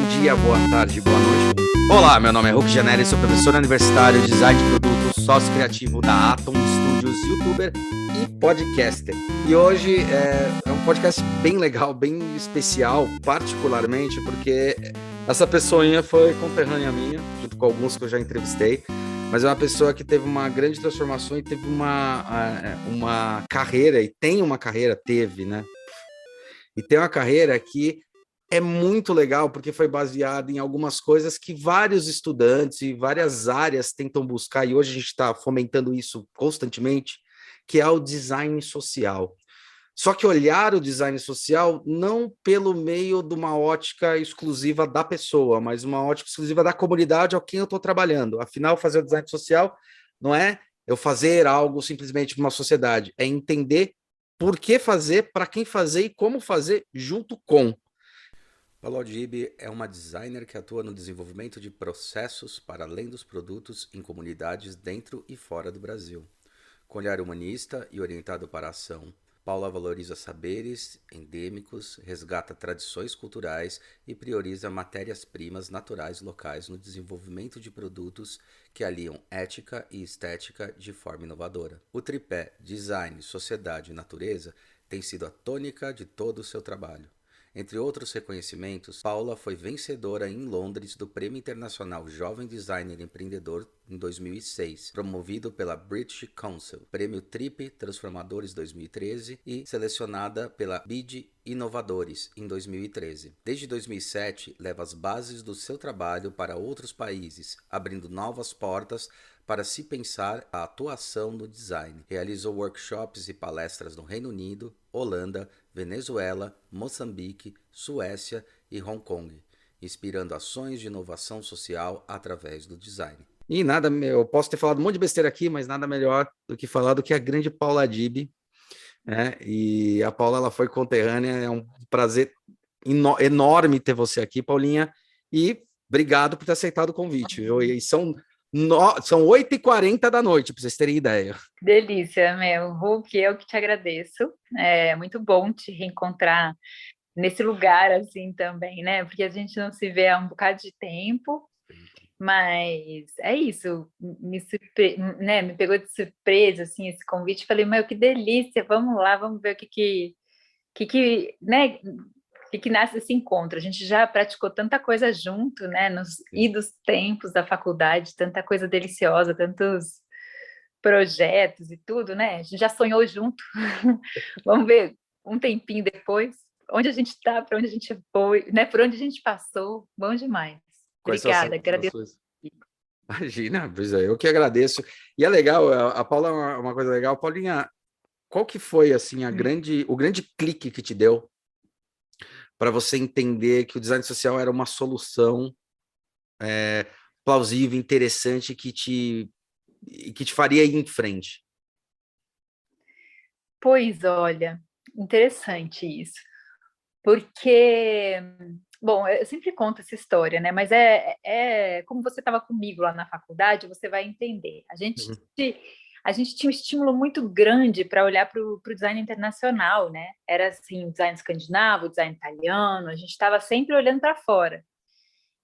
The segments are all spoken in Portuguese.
dia, boa tarde, boa noite. Olá, meu nome é Hulk Janelli, sou professor universitário de design de produto, sócio criativo da Atom Studios, youtuber e podcaster. E hoje é um podcast bem legal, bem especial, particularmente porque essa pessoinha foi conterrânea minha, junto com alguns que eu já entrevistei, mas é uma pessoa que teve uma grande transformação e teve uma carreira, e tem uma carreira, teve, né? E tem uma carreira que é muito legal, porque foi baseada em algumas coisas que vários estudantes e várias áreas tentam buscar, e hoje a gente está fomentando isso constantemente, que é o design social. Só que olhar o design social não pelo meio de uma ótica exclusiva da pessoa, mas uma ótica exclusiva da comunidade a quem eu estou trabalhando. Afinal, fazer o design social não é eu fazer algo simplesmente para uma sociedade, é entender por que fazer, para quem fazer e como fazer junto com. Paula Adib é uma designer que atua no desenvolvimento de processos para além dos produtos em comunidades dentro e fora do Brasil. Com olhar humanista e orientado para a ação, Paula valoriza saberes endêmicos, resgata tradições culturais e prioriza matérias-primas naturais locais no desenvolvimento de produtos que aliam ética e estética de forma inovadora. O tripé Design, Sociedade e Natureza tem sido a tônica de todo o seu trabalho. Entre outros reconhecimentos, Paula foi vencedora em Londres do Prêmio Internacional Jovem Designer Empreendedor em 2006, promovido pela British Council, Prêmio TRIP Transformadores 2013 e selecionada pela BID Inovadores em 2013. Desde 2007, leva as bases do seu trabalho para outros países, abrindo novas portas para se pensar a atuação no design. Realizou workshops e palestras no Reino Unido, Holanda, Venezuela, Moçambique, Suécia e Hong Kong, inspirando ações de inovação social através do design. E nada, eu posso ter falado um monte de besteira aqui, mas nada melhor do que falar do que a grande Paula Adib, né? E a Paula, ela foi conterrânea, é um prazer enorme ter você aqui, Paulinha, e obrigado por ter aceitado o convite, viu? E são 8h40 da noite, para vocês terem ideia. Delícia, meu. Hulk, eu que te agradeço. É muito bom te reencontrar nesse lugar assim também, né? Porque a gente não se vê há um bocado de tempo, mas é isso. Me pegou de surpresa assim esse convite. Falei, meu, que delícia. Vamos lá, vamos ver né? O que nasce desse encontro? A gente já praticou tanta coisa junto, né? Nos idos tempos da faculdade, tanta coisa deliciosa, tantos projetos e tudo, né? A gente já sonhou junto. Vamos ver um tempinho depois onde a gente está, para onde a gente foi, né? Por onde a gente passou. Bom demais. Quais são as Obrigada, agradeço. sensações? Imagina, pois é, eu que agradeço. E é legal, a Paula é uma coisa legal. Paulinha, qual que foi assim o grande clique que te deu para você entender que o design social era uma solução plausível, interessante, que te faria ir em frente? Pois olha, interessante isso. Porque, bom, eu sempre conto essa história, né? Mas como você estava comigo lá na faculdade, você vai entender. A gente tinha um estímulo muito grande para olhar para o design internacional, né? Era assim, design escandinavo, design italiano, a gente estava sempre olhando para fora.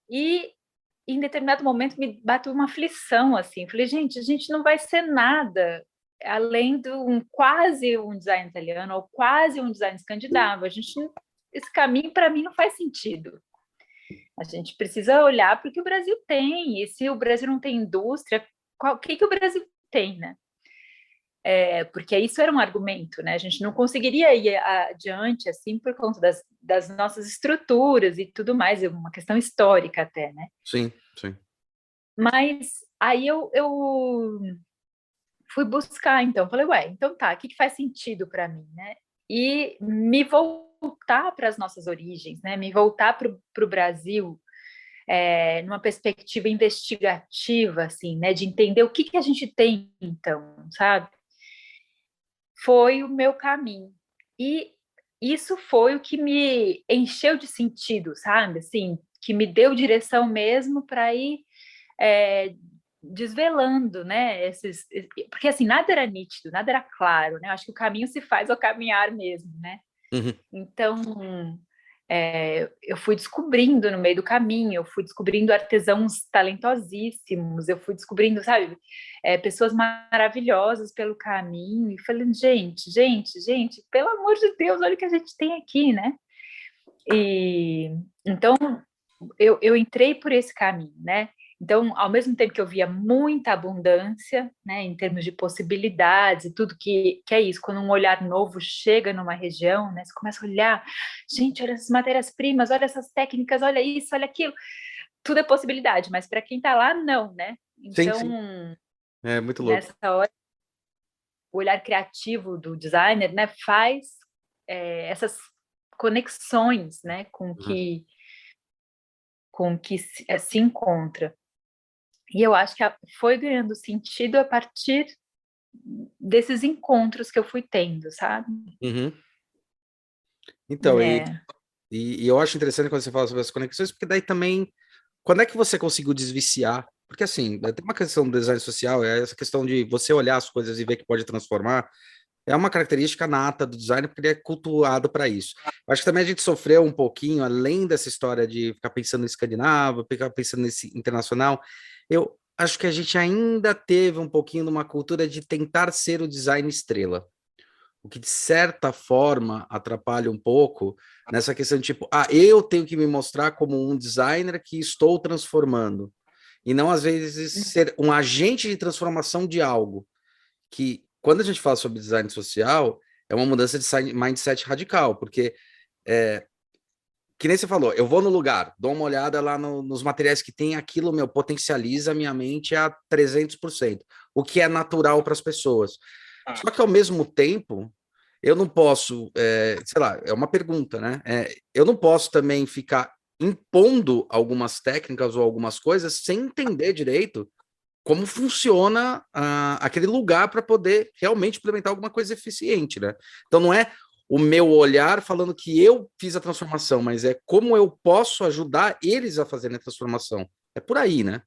E em determinado momento me bateu uma aflição, assim. Falei, gente, a gente não vai ser nada além de quase um design italiano ou quase um design escandinavo. Esse caminho, para mim, não faz sentido. A gente precisa olhar para o que o Brasil tem. E se o Brasil não tem indústria, o que o Brasil tem, né? Porque isso era um argumento, né? A gente não conseguiria ir adiante assim por conta das nossas estruturas e tudo mais, é uma questão histórica até, né? Sim, sim. Mas aí eu fui buscar, então, falei, ué, então tá, o que faz sentido para mim, né? E me voltar para as nossas origens, né? Me voltar para o Brasil, numa perspectiva investigativa, assim, né? De entender o que a gente tem, então, sabe? Foi o meu caminho. E isso foi o que me encheu de sentido, sabe? Assim, que me deu direção mesmo para ir desvelando, né? Porque assim, nada era nítido, nada era claro, né? Acho que o caminho se faz ao caminhar mesmo, né? Uhum. Então, eu fui descobrindo no meio do caminho, eu fui descobrindo artesãos talentosíssimos, eu fui descobrindo, sabe, pessoas maravilhosas pelo caminho, e falando, gente, pelo amor de Deus, olha o que a gente tem aqui, né? E então eu entrei por esse caminho, né? Então, ao mesmo tempo que eu via muita abundância, né, em termos de possibilidades e tudo que é isso, quando um olhar novo chega numa região, né, você começa a olhar, gente, olha essas matérias-primas, olha essas técnicas, olha isso, olha aquilo, tudo é possibilidade, mas para quem está lá, não, né? Sim, Então, sim. É muito louco. nessa hora, o olhar criativo do designer, né, faz essas conexões, né, Uhum. com que se encontra. E eu acho que foi ganhando sentido a partir desses encontros que eu fui tendo, sabe? Uhum. Então, É. e eu acho interessante quando você fala sobre as conexões, porque daí também, quando é que você conseguiu desviciar? Porque assim, tem uma questão do design social, é essa questão de você olhar as coisas e ver que pode transformar, é uma característica nata do design, porque ele é cultuado para isso. Eu acho que também a gente sofreu um pouquinho, além dessa história de ficar pensando em escandinavo, ficar pensando nesse internacional, eu acho que a gente ainda teve um pouquinho de uma cultura de tentar ser o design estrela. O que de certa forma atrapalha um pouco nessa questão de tipo, eu tenho que me mostrar como um designer que estou transformando, e não às vezes ser um agente de transformação de algo, que quando a gente fala sobre design social, é uma mudança de mindset radical, porque que nem você falou, eu vou no lugar, dou uma olhada lá nos materiais que tem, aquilo, meu, potencializa a minha mente a 300%, o que é natural para as pessoas. Só que ao mesmo tempo, eu não posso, sei lá, é uma pergunta, né? Eu não posso também ficar impondo algumas técnicas ou algumas coisas sem entender direito como funciona aquele lugar para poder realmente implementar alguma coisa eficiente, né? Então não é o meu olhar falando que eu fiz a transformação, mas é como eu posso ajudar eles a fazerem a transformação. É por aí, né?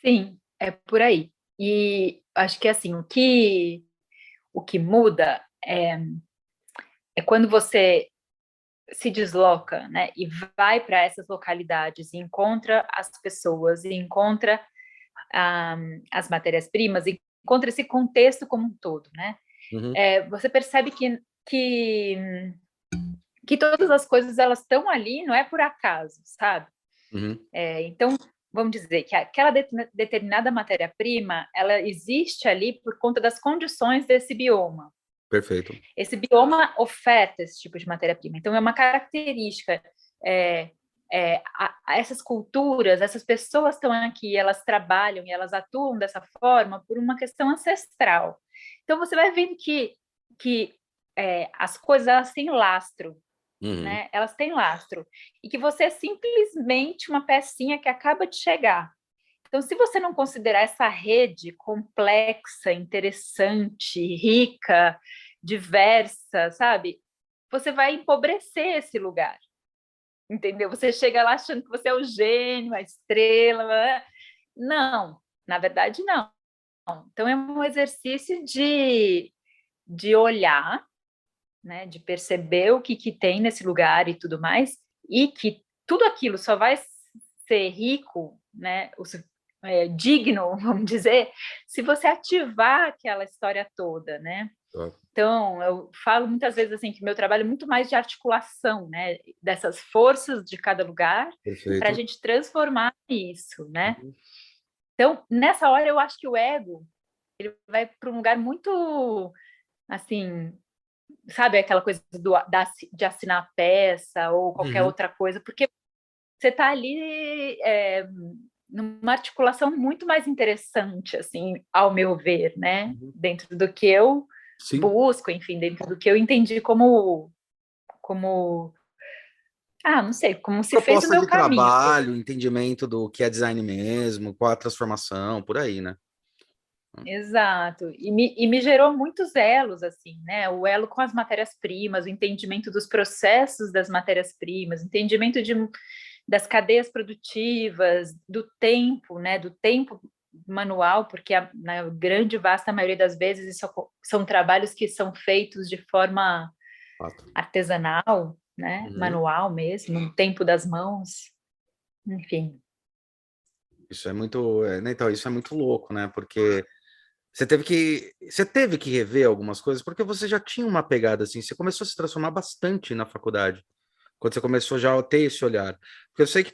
Sim, é por aí. E acho que assim, o que muda é quando você se desloca, né, e vai para essas localidades e encontra as pessoas e encontra as matérias-primas e encontra esse contexto como um todo, né? Uhum, Você percebe que, que todas as coisas elas estão ali, não é por acaso, sabe? uhum, Então, vamos dizer que aquela determinada matéria-prima, ela existe ali por conta das condições desse bioma. perfeito. Esse bioma oferta esse tipo de matéria-prima. Então, é uma característica. Essas culturas, essas pessoas estão aqui, elas trabalham e elas atuam dessa forma por uma questão ancestral. Então, você vai vendo que as coisas elas têm lastro, Uhum, né? Elas têm lastro. E que você é simplesmente uma pecinha que acaba de chegar. Então, se você não considerar essa rede complexa, interessante, rica, diversa, sabe? Você vai empobrecer esse lugar, entendeu? Você chega lá achando que você é o gênio, a estrela. Não, na verdade, não. Então, é um exercício de olhar, né? De perceber o que tem nesse lugar e tudo mais, e que tudo aquilo só vai ser rico, né? Digno, vamos dizer, se você ativar aquela história toda, né? tá, Então, eu falo muitas vezes assim que meu trabalho é muito mais de articulação, né? Dessas forças de cada lugar para a perfeito. gente transformar isso, né? Uhum, Então, nessa hora eu acho que o ego ele vai para um lugar muito assim, sabe, aquela coisa de assinar a peça ou qualquer uhum, outra coisa, porque você está ali numa articulação muito mais interessante, assim, ao meu ver, né? uhum. Dentro do que eu Sim. busco, enfim, dentro do que eu entendi como, não sei, como se fez o Proposta meu de caminho. trabalho, entendimento do que é design mesmo, qual a transformação, por aí, né? Exato, e me gerou muitos elos, assim, né? O elo com as matérias-primas, o entendimento dos processos das matérias-primas, entendimento das cadeias produtivas, do tempo, né? Do tempo manual, porque na grande, vasta maioria das vezes isso são trabalhos que são feitos de forma Fato. artesanal, né? Manual mesmo, no tempo das mãos, enfim. Isso é muito, né, então, isso é muito louco, né? Porque você teve que rever algumas coisas, porque você já tinha uma pegada assim, você começou a se transformar bastante na faculdade, quando você começou já a ter esse olhar. Porque eu sei que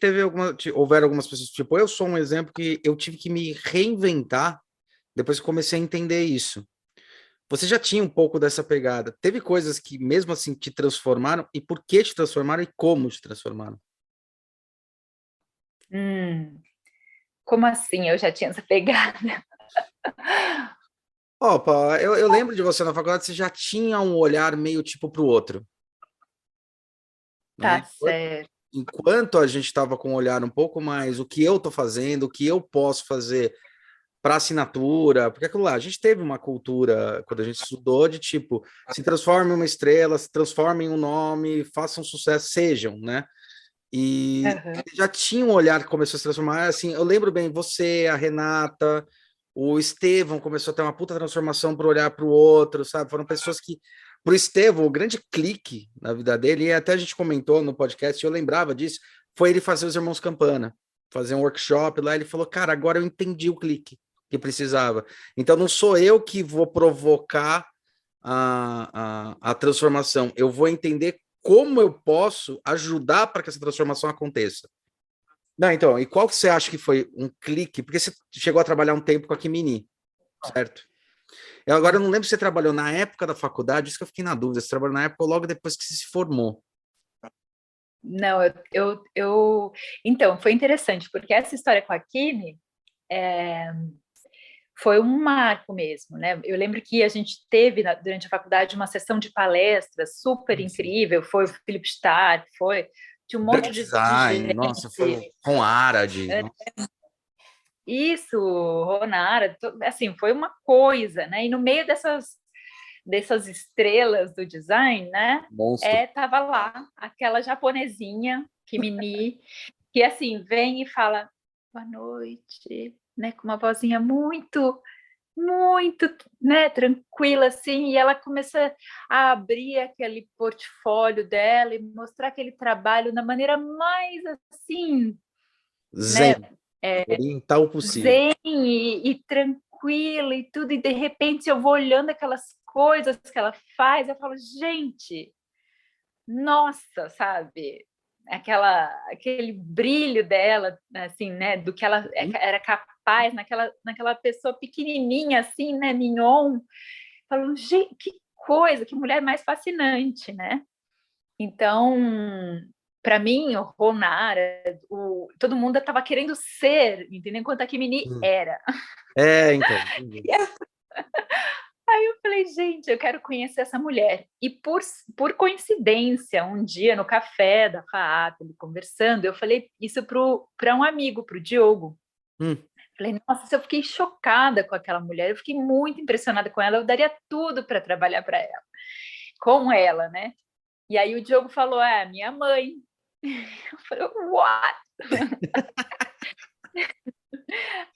houveram algumas pessoas, tipo, eu sou um exemplo que eu tive que me reinventar depois que comecei a entender isso. Você já tinha um pouco dessa pegada. Teve coisas que mesmo assim te transformaram, e por que te transformaram e como te transformaram? Hum, como assim? Eu já tinha essa pegada. Opa, eu lembro de você na faculdade, você já tinha um olhar meio tipo para o outro, né? Tá certo. Enquanto a gente estava com um olhar um pouco mais o que eu estou fazendo, o que eu posso fazer para assinatura, porque aquilo lá, a gente teve uma cultura, quando a gente estudou, de tipo, se transforme em uma estrela, se transforme em um nome, façam sucesso, sejam, né? E Aham. já tinha um olhar que começou a se transformar, assim, eu lembro bem, você, a Renata, o Estevão começou a ter uma puta transformação para olhar para o outro, sabe? Foram pessoas que, pro Estevão, o grande clique na vida dele, e até a gente comentou no podcast, eu lembrava disso, foi ele fazer os Irmãos Campana, fazer um workshop lá, ele falou, cara, agora eu entendi o clique que precisava. Então não sou eu que vou provocar a transformação, eu vou entender como eu posso ajudar para que essa transformação aconteça. Não, então, e qual que você acha que foi um clique? Porque você chegou a trabalhar um tempo com a Kimini, certo? Agora eu não lembro se você trabalhou na época da faculdade, isso que eu fiquei na dúvida, se você trabalhou na época ou logo depois que você se formou. Não, então, foi interessante, porque essa história com a Kimi foi um marco mesmo, né? Eu lembro que a gente teve, durante a faculdade, uma sessão de palestras super incrível, foi o Philip Stark, tinha um monte Drug de design, gente. nossa, foi com Arad. Isso, Ronara, assim, foi uma coisa, né? E no meio dessas estrelas do design, né? Monstro. Tava lá aquela japonesinha, Kimini, que assim vem e fala boa noite, né? Com uma vozinha muito, muito, né? Tranquila assim, e ela começa a abrir aquele portfólio dela e mostrar aquele trabalho da maneira mais assim, Zen, né? oriental possível. Zen e tranquila e tudo, e de repente eu vou olhando aquelas coisas que ela faz, eu falo, gente, nossa, sabe? Aquele brilho dela, assim, né? Do que ela era capaz naquela pessoa pequenininha, assim, né? Mignon. Falo, gente, que coisa, que mulher mais fascinante, né? Então, para mim, o Ronara, todo mundo estava querendo ser, entendeu? Enquanto a Kimini era. Então. Entendi. Aí eu falei, gente, eu quero conhecer essa mulher. E por coincidência, um dia no café da FAAP, conversando, eu falei isso para um amigo, para o Diogo. Hum. Falei, nossa, eu fiquei chocada com aquela mulher, eu fiquei muito impressionada com ela, eu daria tudo para trabalhar para ela, com ela, né? E aí o Diogo falou, minha mãe. Eu falei, what?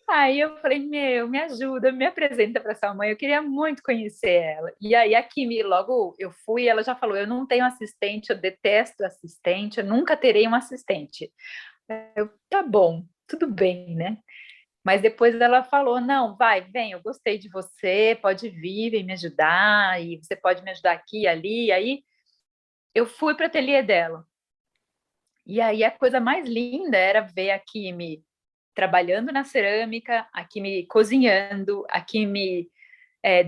Aí eu falei, me ajuda, me apresenta para essa mãe, eu queria muito conhecer ela. E aí a Kimi, logo eu fui, ela já falou, eu não tenho assistente, eu detesto assistente, eu nunca terei um assistente. Tá bom, tudo bem, né? Mas depois ela falou, não, vem, eu gostei de você, pode vir, vem me ajudar, e você pode me ajudar aqui e ali. E aí eu fui para o ateliê dela. E aí a coisa mais linda era ver a Kimi trabalhando na cerâmica, a Kimi cozinhando, a Kimi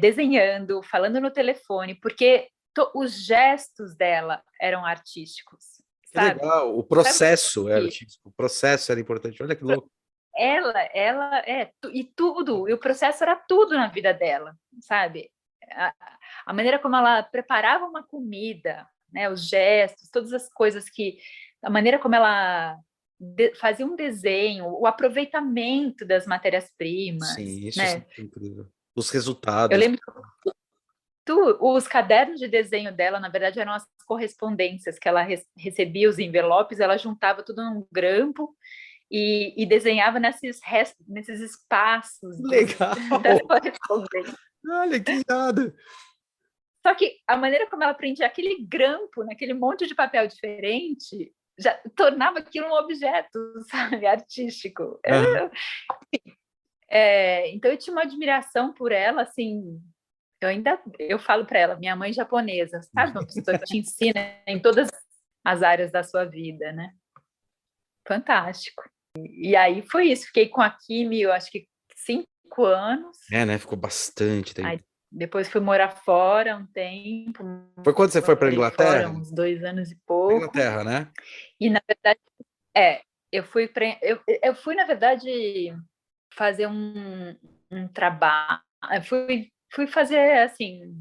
desenhando, falando no telefone, porque os gestos dela eram artísticos, Que sabe? legal, o Sabe processo era, que tipo, o processo era importante. Olha que louco. e tudo, e o processo era tudo na vida dela, sabe? A, a maneira como ela preparava uma comida, né, os gestos, todas as coisas a maneira como ela fazia um desenho, o aproveitamento das matérias-primas, Sim, isso é né? sempre incrível. Os Eu resultados. lembro os cadernos de desenho dela, na verdade, eram as correspondências que ela recebia, os envelopes, ela juntava tudo num grampo e desenhava nesses espaços Legal! das correspondências. Olha que irado! Só que a maneira como ela prendia aquele grampo naquele monte de papel diferente já tornava aquilo um objeto, sabe, artístico. Aham. Então eu tinha uma admiração por ela, assim, eu falo para ela, minha mãe japonesa, sabe, uma pessoa que te ensina em todas as áreas da sua vida, né? Fantástico. E aí foi isso, fiquei com a Kimi, eu acho que 5 anos. Né? Ficou bastante tempo. Aí depois fui morar fora um tempo. Foi quando você foi para Morei fora Inglaterra? uns 2 anos e Pra pouco. Inglaterra, né? E na verdade, eu fui na verdade fazer um trabalho, fui fazer assim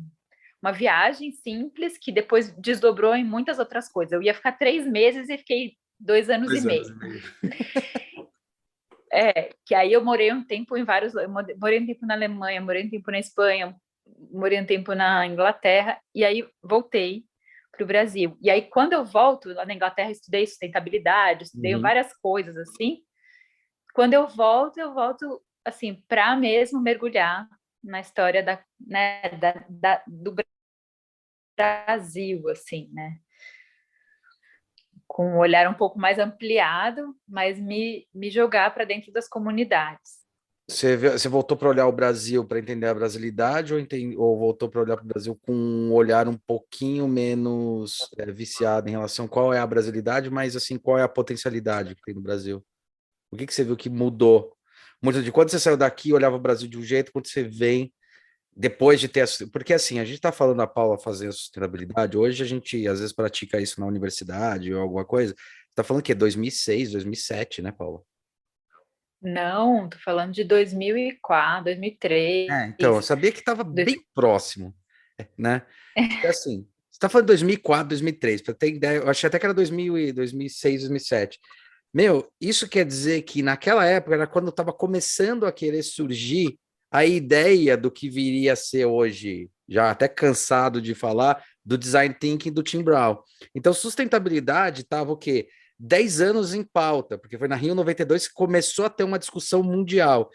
uma viagem simples que depois desdobrou em muitas outras coisas. Eu ia ficar 3 meses e fiquei 2 anos e 2 anos meio. e meio. Que aí eu morei um tempo em vários, eu morei um tempo na Alemanha, morei um tempo na Espanha, morei um tempo na Inglaterra, e aí voltei para o Brasil. E aí, quando eu volto, lá na Inglaterra, estudei sustentabilidade, estudei várias coisas assim. Quando eu volto assim, para mesmo mergulhar na história do Brasil, assim, né? Com um olhar um pouco mais ampliado, mas me jogar para dentro das comunidades. Você voltou para olhar o Brasil para entender a brasilidade ou voltou para olhar para o Brasil com um olhar um pouquinho menos viciado em relação a qual é a brasilidade, mas assim, qual é a potencialidade que tem no Brasil? O que você viu que mudou? Muito de quando você saiu daqui, olhava o Brasil de um jeito, quando você vem, depois de ter... Porque assim, a gente está falando a Paula fazendo sustentabilidade, hoje a gente às vezes pratica isso na universidade ou alguma coisa, você está falando que é 2006, 2007, né, Paula? Não, tô falando de 2004, 2003. Então, eu sabia que estava bem próximo, né? Porque, assim, você está falando de 2004, 2003, para ter ideia, eu achei até que era 2000 2006, 2007. Meu, isso quer dizer que naquela época era quando estava começando a querer surgir a ideia do que viria a ser hoje, já até cansado de falar, do design thinking do Tim Brown. Então, sustentabilidade estava o quê? 10 anos em pauta, porque foi na Rio 92 que começou a ter uma discussão mundial.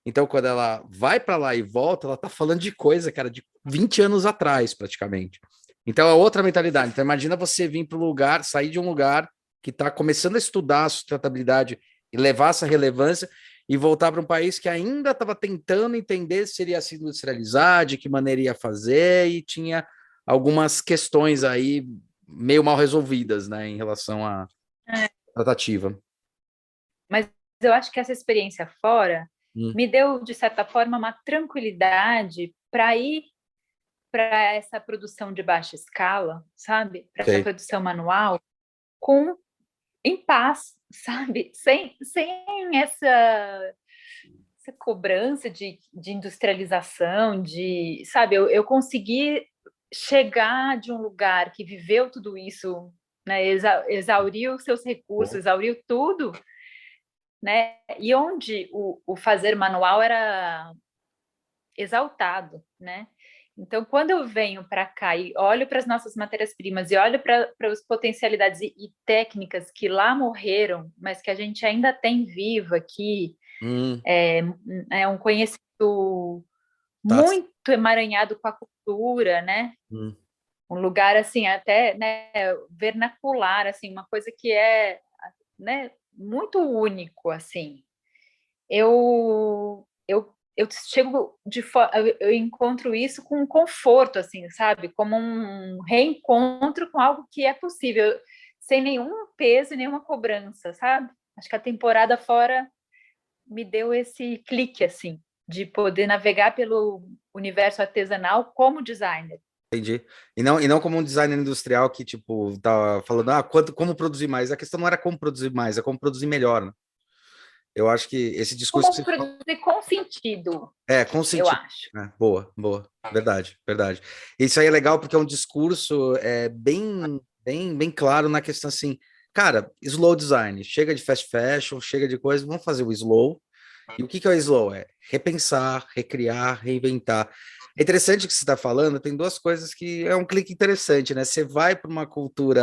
Então, quando ela vai para lá e volta, ela tá falando de coisa, cara, de 20 anos atrás, praticamente. Então, é outra mentalidade. Então, imagina você vir para um lugar, sair de um lugar que está começando a estudar a sustentabilidade e levar essa relevância e voltar para um país que ainda estava tentando entender se iria se industrializar, de que maneira ia fazer, e tinha algumas questões aí meio mal resolvidas, né, em relação à tratativa. Mas eu acho que essa experiência fora me deu, de certa forma, uma tranquilidade para ir para essa produção de baixa escala, sabe? Para essa produção manual, em paz, sabe? Sem essa cobrança de industrialização, sabe? Eu consegui chegar de um lugar que viveu tudo isso, né? Exauriu seus recursos, exauriu tudo, né? E onde o fazer manual era exaltado, né? Então, quando eu venho para cá e olho para as nossas matérias-primas e olho para as potencialidades e técnicas que lá morreram, mas que a gente ainda tem vivo aqui, é um conhecimento muito emaranhado com a cultura, né? Um lugar assim até, né, vernacular, assim, uma coisa que é, né, muito único, assim. Eu chego eu encontro isso com conforto, assim, sabe? Como um reencontro com algo que é possível, sem nenhum peso e nenhuma cobrança, sabe? Acho que a temporada fora me deu esse clique, assim, de poder navegar pelo universo artesanal como designer. Entendi. E não como um designer industrial que, tipo, tá falando, como produzir mais. A questão não era como produzir mais, é como produzir melhor, né? Eu acho que esse discurso que Como você falou... produzir com sentido, com eu sentido. acho. Boa, boa. Verdade, verdade. Isso aí é legal porque é um discurso bem claro na questão assim, cara, slow design, chega de fast fashion, chega de coisa, vamos fazer o slow. E o que é o slow? É repensar, recriar, reinventar. É interessante o que você está falando, tem duas coisas que é um clique interessante, né? Você vai para uma cultura,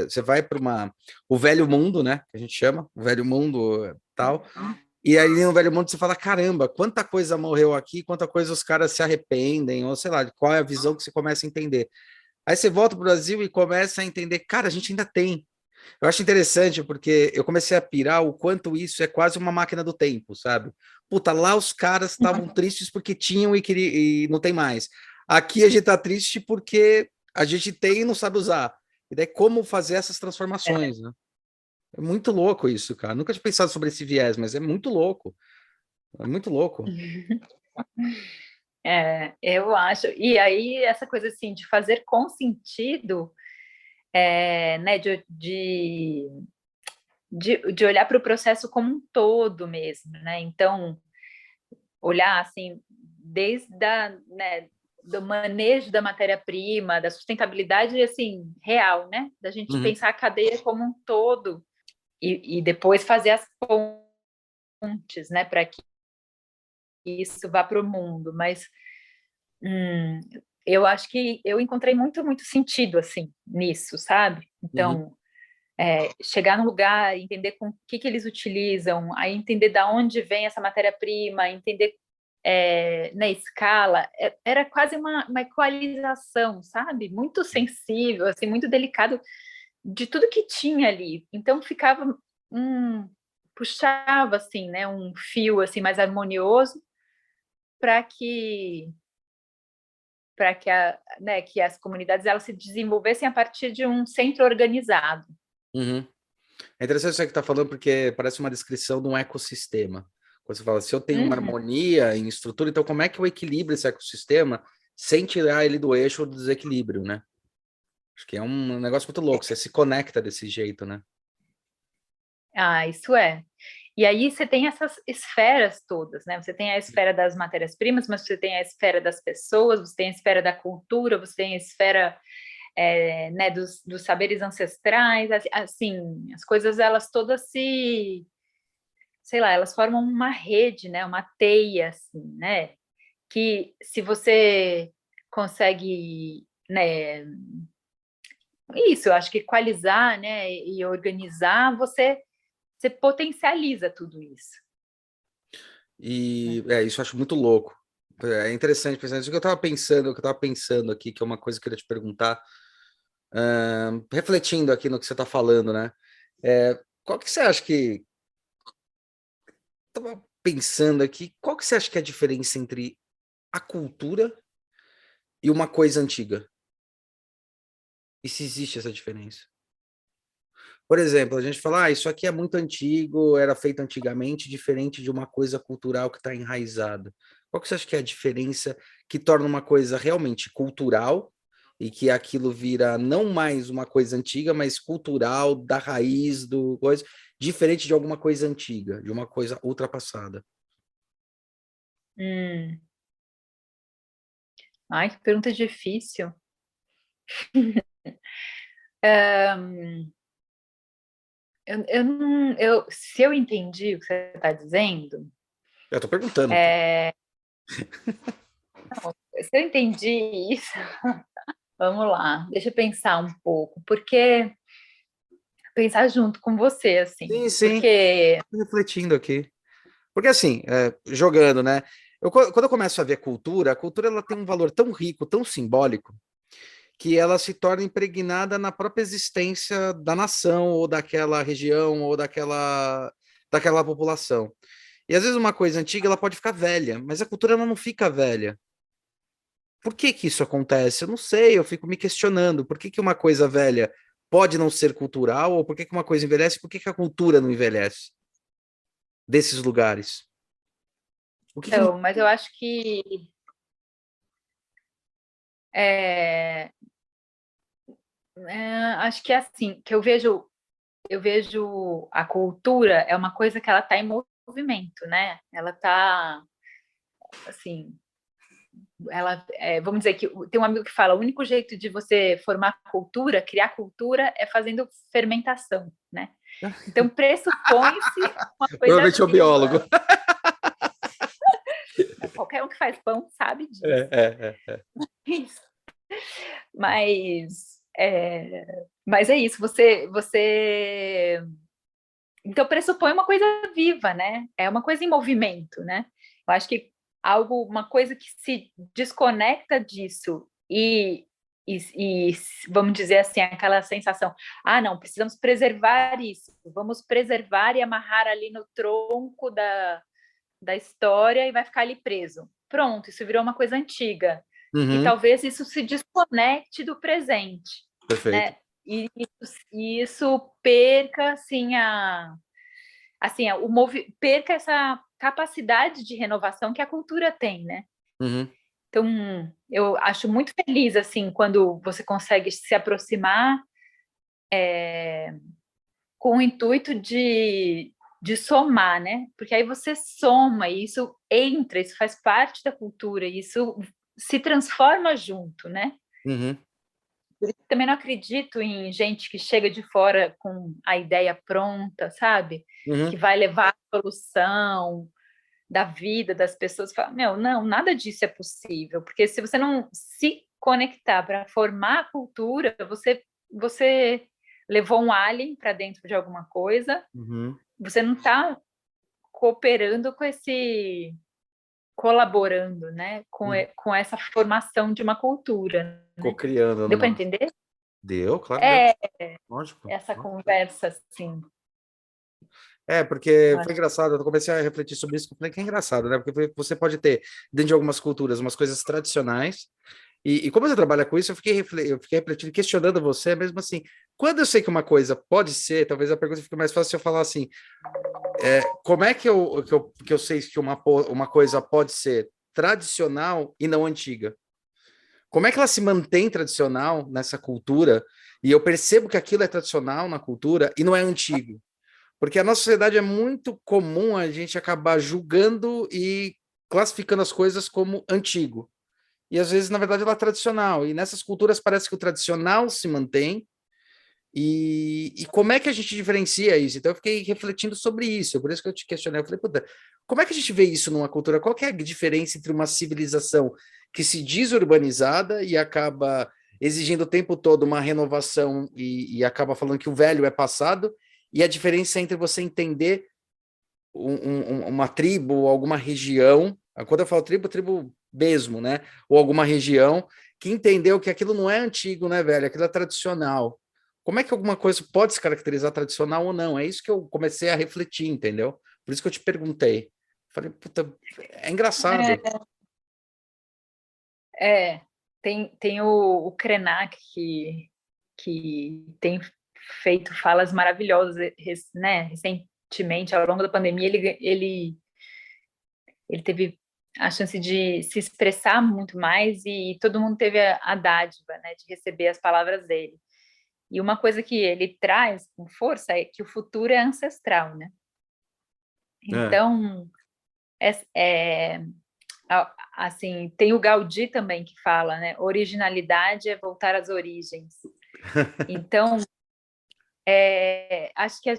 você vai para o velho mundo, né? Que a gente chama, o velho mundo tal, E aí no Velho Mundo você fala, caramba, quanta coisa morreu aqui, quanta coisa os caras se arrependem, ou sei lá, qual é a visão que você começa a entender. Aí você volta para o Brasil e começa a entender, cara, a gente ainda tem. Eu acho interessante porque eu comecei a pirar o quanto isso é quase uma máquina do tempo, sabe? Puta, lá os caras estavam tristes porque tinham e não tem mais. Aqui a gente tá triste porque a gente tem e não sabe usar. E daí como fazer essas transformações, né? É muito louco isso, cara. Nunca tinha pensado sobre esse viés, mas é muito louco. É muito louco. Eu acho. E aí, essa coisa assim, de fazer com sentido, né, de olhar para o processo como um todo mesmo, né? Então, olhar assim, desde né, do manejo da matéria-prima, da sustentabilidade, assim, real, né? Da gente Uhum, pensar a cadeia como um todo e depois fazer as pontes, né, para que isso vá para o mundo. Mas eu acho que eu encontrei muito, muito sentido, assim, nisso, sabe? uhum, Então, chegar num lugar, entender com o que eles utilizam, aí entender da onde vem essa matéria-prima, entender na escala, era quase uma equalização, sabe? Muito sensível, assim, muito delicado de tudo que tinha ali. Então ficava puxava assim, né, um fio assim mais harmonioso para que as comunidades elas se desenvolvessem a partir de um centro organizado. uhum. É interessante isso que está falando, porque parece uma descrição de um ecossistema. Quando você fala, se eu tenho uma Uhum. harmonia em estrutura, então como é que eu equilibro esse ecossistema sem tirar ele do eixo ou do desequilíbrio, né? Acho que é um negócio muito louco, você se conecta desse jeito, né? Ah, isso é. E aí você tem essas esferas todas, né? Você tem a esfera das matérias-primas, mas você tem a esfera das pessoas, você tem a esfera da cultura, você tem a esfera, né, dos saberes ancestrais, assim, as coisas elas todas sei lá, elas formam uma rede, né? Uma teia, assim, né? Que se você consegue, né? Isso, eu acho que equalizar, né? E organizar, você potencializa tudo isso. E isso eu acho muito louco. É interessante pensar nisso. O que eu estava pensando aqui, que é uma coisa que eu queria te perguntar, refletindo aqui no que você está falando, né? Qual que você acha que. Estava pensando aqui, qual que você acha que é a diferença entre a cultura e uma coisa antiga? E se existe essa diferença? Por exemplo, a gente fala, isso aqui é muito antigo, era feito antigamente, diferente de uma coisa cultural que está enraizada. Qual que você acha que é a diferença que torna uma coisa realmente cultural e que aquilo vira não mais uma coisa antiga, mas cultural, da raiz do coisa, diferente de alguma coisa antiga, de uma coisa ultrapassada? Hum. Ai, que pergunta difícil. Se eu entendi o que você está dizendo, Eu tô perguntando, pô. é, se eu entendi isso, vamos lá, deixa eu pensar um pouco, porque pensar junto com você, assim, Sim, sim, porque tô refletindo aqui. Porque assim, jogando, né? Quando eu começo a ver cultura, a cultura ela tem um valor tão rico, tão simbólico, que ela se torna impregnada na própria existência da nação, ou daquela região, ou daquela população. E às vezes uma coisa antiga ela pode ficar velha, mas a cultura ela não fica velha. Por que que isso acontece? Eu não sei, eu fico me questionando. Por que que uma coisa velha pode não ser cultural, ou por que que uma coisa envelhece, por que que a cultura não envelhece desses lugares? O que que então, mas eu acho que é, acho que é assim, que eu vejo a cultura é uma coisa que ela está em movimento, né? Ela está assim, vamos dizer que tem um amigo que fala, o único jeito de você formar cultura, criar cultura, é fazendo fermentação, né? Então pressupõe-se uma coisa provavelmente é o biólogo. viva. Qualquer um que faz pão sabe disso. É. Mas é isso. Você Então pressupõe uma coisa viva, né? É uma coisa em movimento, né? Eu acho que uma coisa que se desconecta disso e vamos dizer assim, aquela sensação, não, precisamos preservar isso, vamos preservar e amarrar ali no tronco da história e vai ficar ali preso. Pronto, isso virou uma coisa antiga. E Uhum, talvez isso se desconecte do presente, perfeito. né? E isso perca, assim, perca essa capacidade de renovação que a cultura tem, né? Uhum, Então, eu acho muito feliz, assim, quando você consegue se aproximar com o intuito de somar, né? Porque aí você soma, e isso entra, isso faz parte da cultura, e isso se transforma junto, né? uhum, Eu também não acredito em gente que chega de fora com a ideia pronta, sabe? uhum. Que vai levar a solução da vida das pessoas. Fala, meu, não, nada disso é possível, porque se você não se conectar para formar a cultura, você levou um alien para dentro de alguma coisa, Uhum. você não está cooperando com colaborando, né, Uhum. com essa formação de uma cultura, né? Co-criando Deu para numa. entender? Deu, claro, deu. É Lógico. essa conversa, assim. Porque Eu foi acho. engraçado, eu comecei a refletir sobre isso, que eu falei que é engraçado, né? Porque você pode ter, dentro de algumas culturas, umas coisas tradicionais, e como você trabalha com isso, eu fiquei refletindo, questionando você, mesmo assim, quando eu sei que uma coisa pode ser, talvez a pergunta fique mais fácil se eu falar assim, como é que eu sei que uma coisa pode ser tradicional e não antiga? Como é que ela se mantém tradicional nessa cultura, e eu percebo que aquilo é tradicional na cultura e não é antigo? Porque a nossa sociedade é muito comum a gente acabar julgando e classificando as coisas como antigo. E às vezes, na verdade, ela é tradicional. E nessas culturas parece que o tradicional se mantém. E como é que a gente diferencia isso? Então eu fiquei refletindo sobre isso. Por isso que eu te questionei. Eu falei, puta, como é que a gente vê isso numa cultura? Qual que é a diferença entre uma civilização que se diz urbanizada e acaba exigindo o tempo todo uma renovação e acaba falando que o velho é passado, e a diferença entre você entender uma tribo ou alguma região, quando eu falo tribo, tribo mesmo, né? Ou alguma região que entendeu que aquilo não é antigo, né, velho? Aquilo é tradicional. Como é que alguma coisa pode se caracterizar tradicional ou não? É isso que eu comecei a refletir, entendeu? Por isso que eu te perguntei. Falei, puta, é engraçado. É, tem o Krenak que tem feito falas maravilhosas, né? Recentemente, ao longo da pandemia, ele teve a chance de se expressar muito mais e todo mundo teve a dádiva, né, de receber as palavras dele. E uma coisa que ele traz com força é que o futuro é ancestral, né? É. Então, assim, tem o Gaudí também que fala, né? Originalidade é voltar às origens. Então, acho que a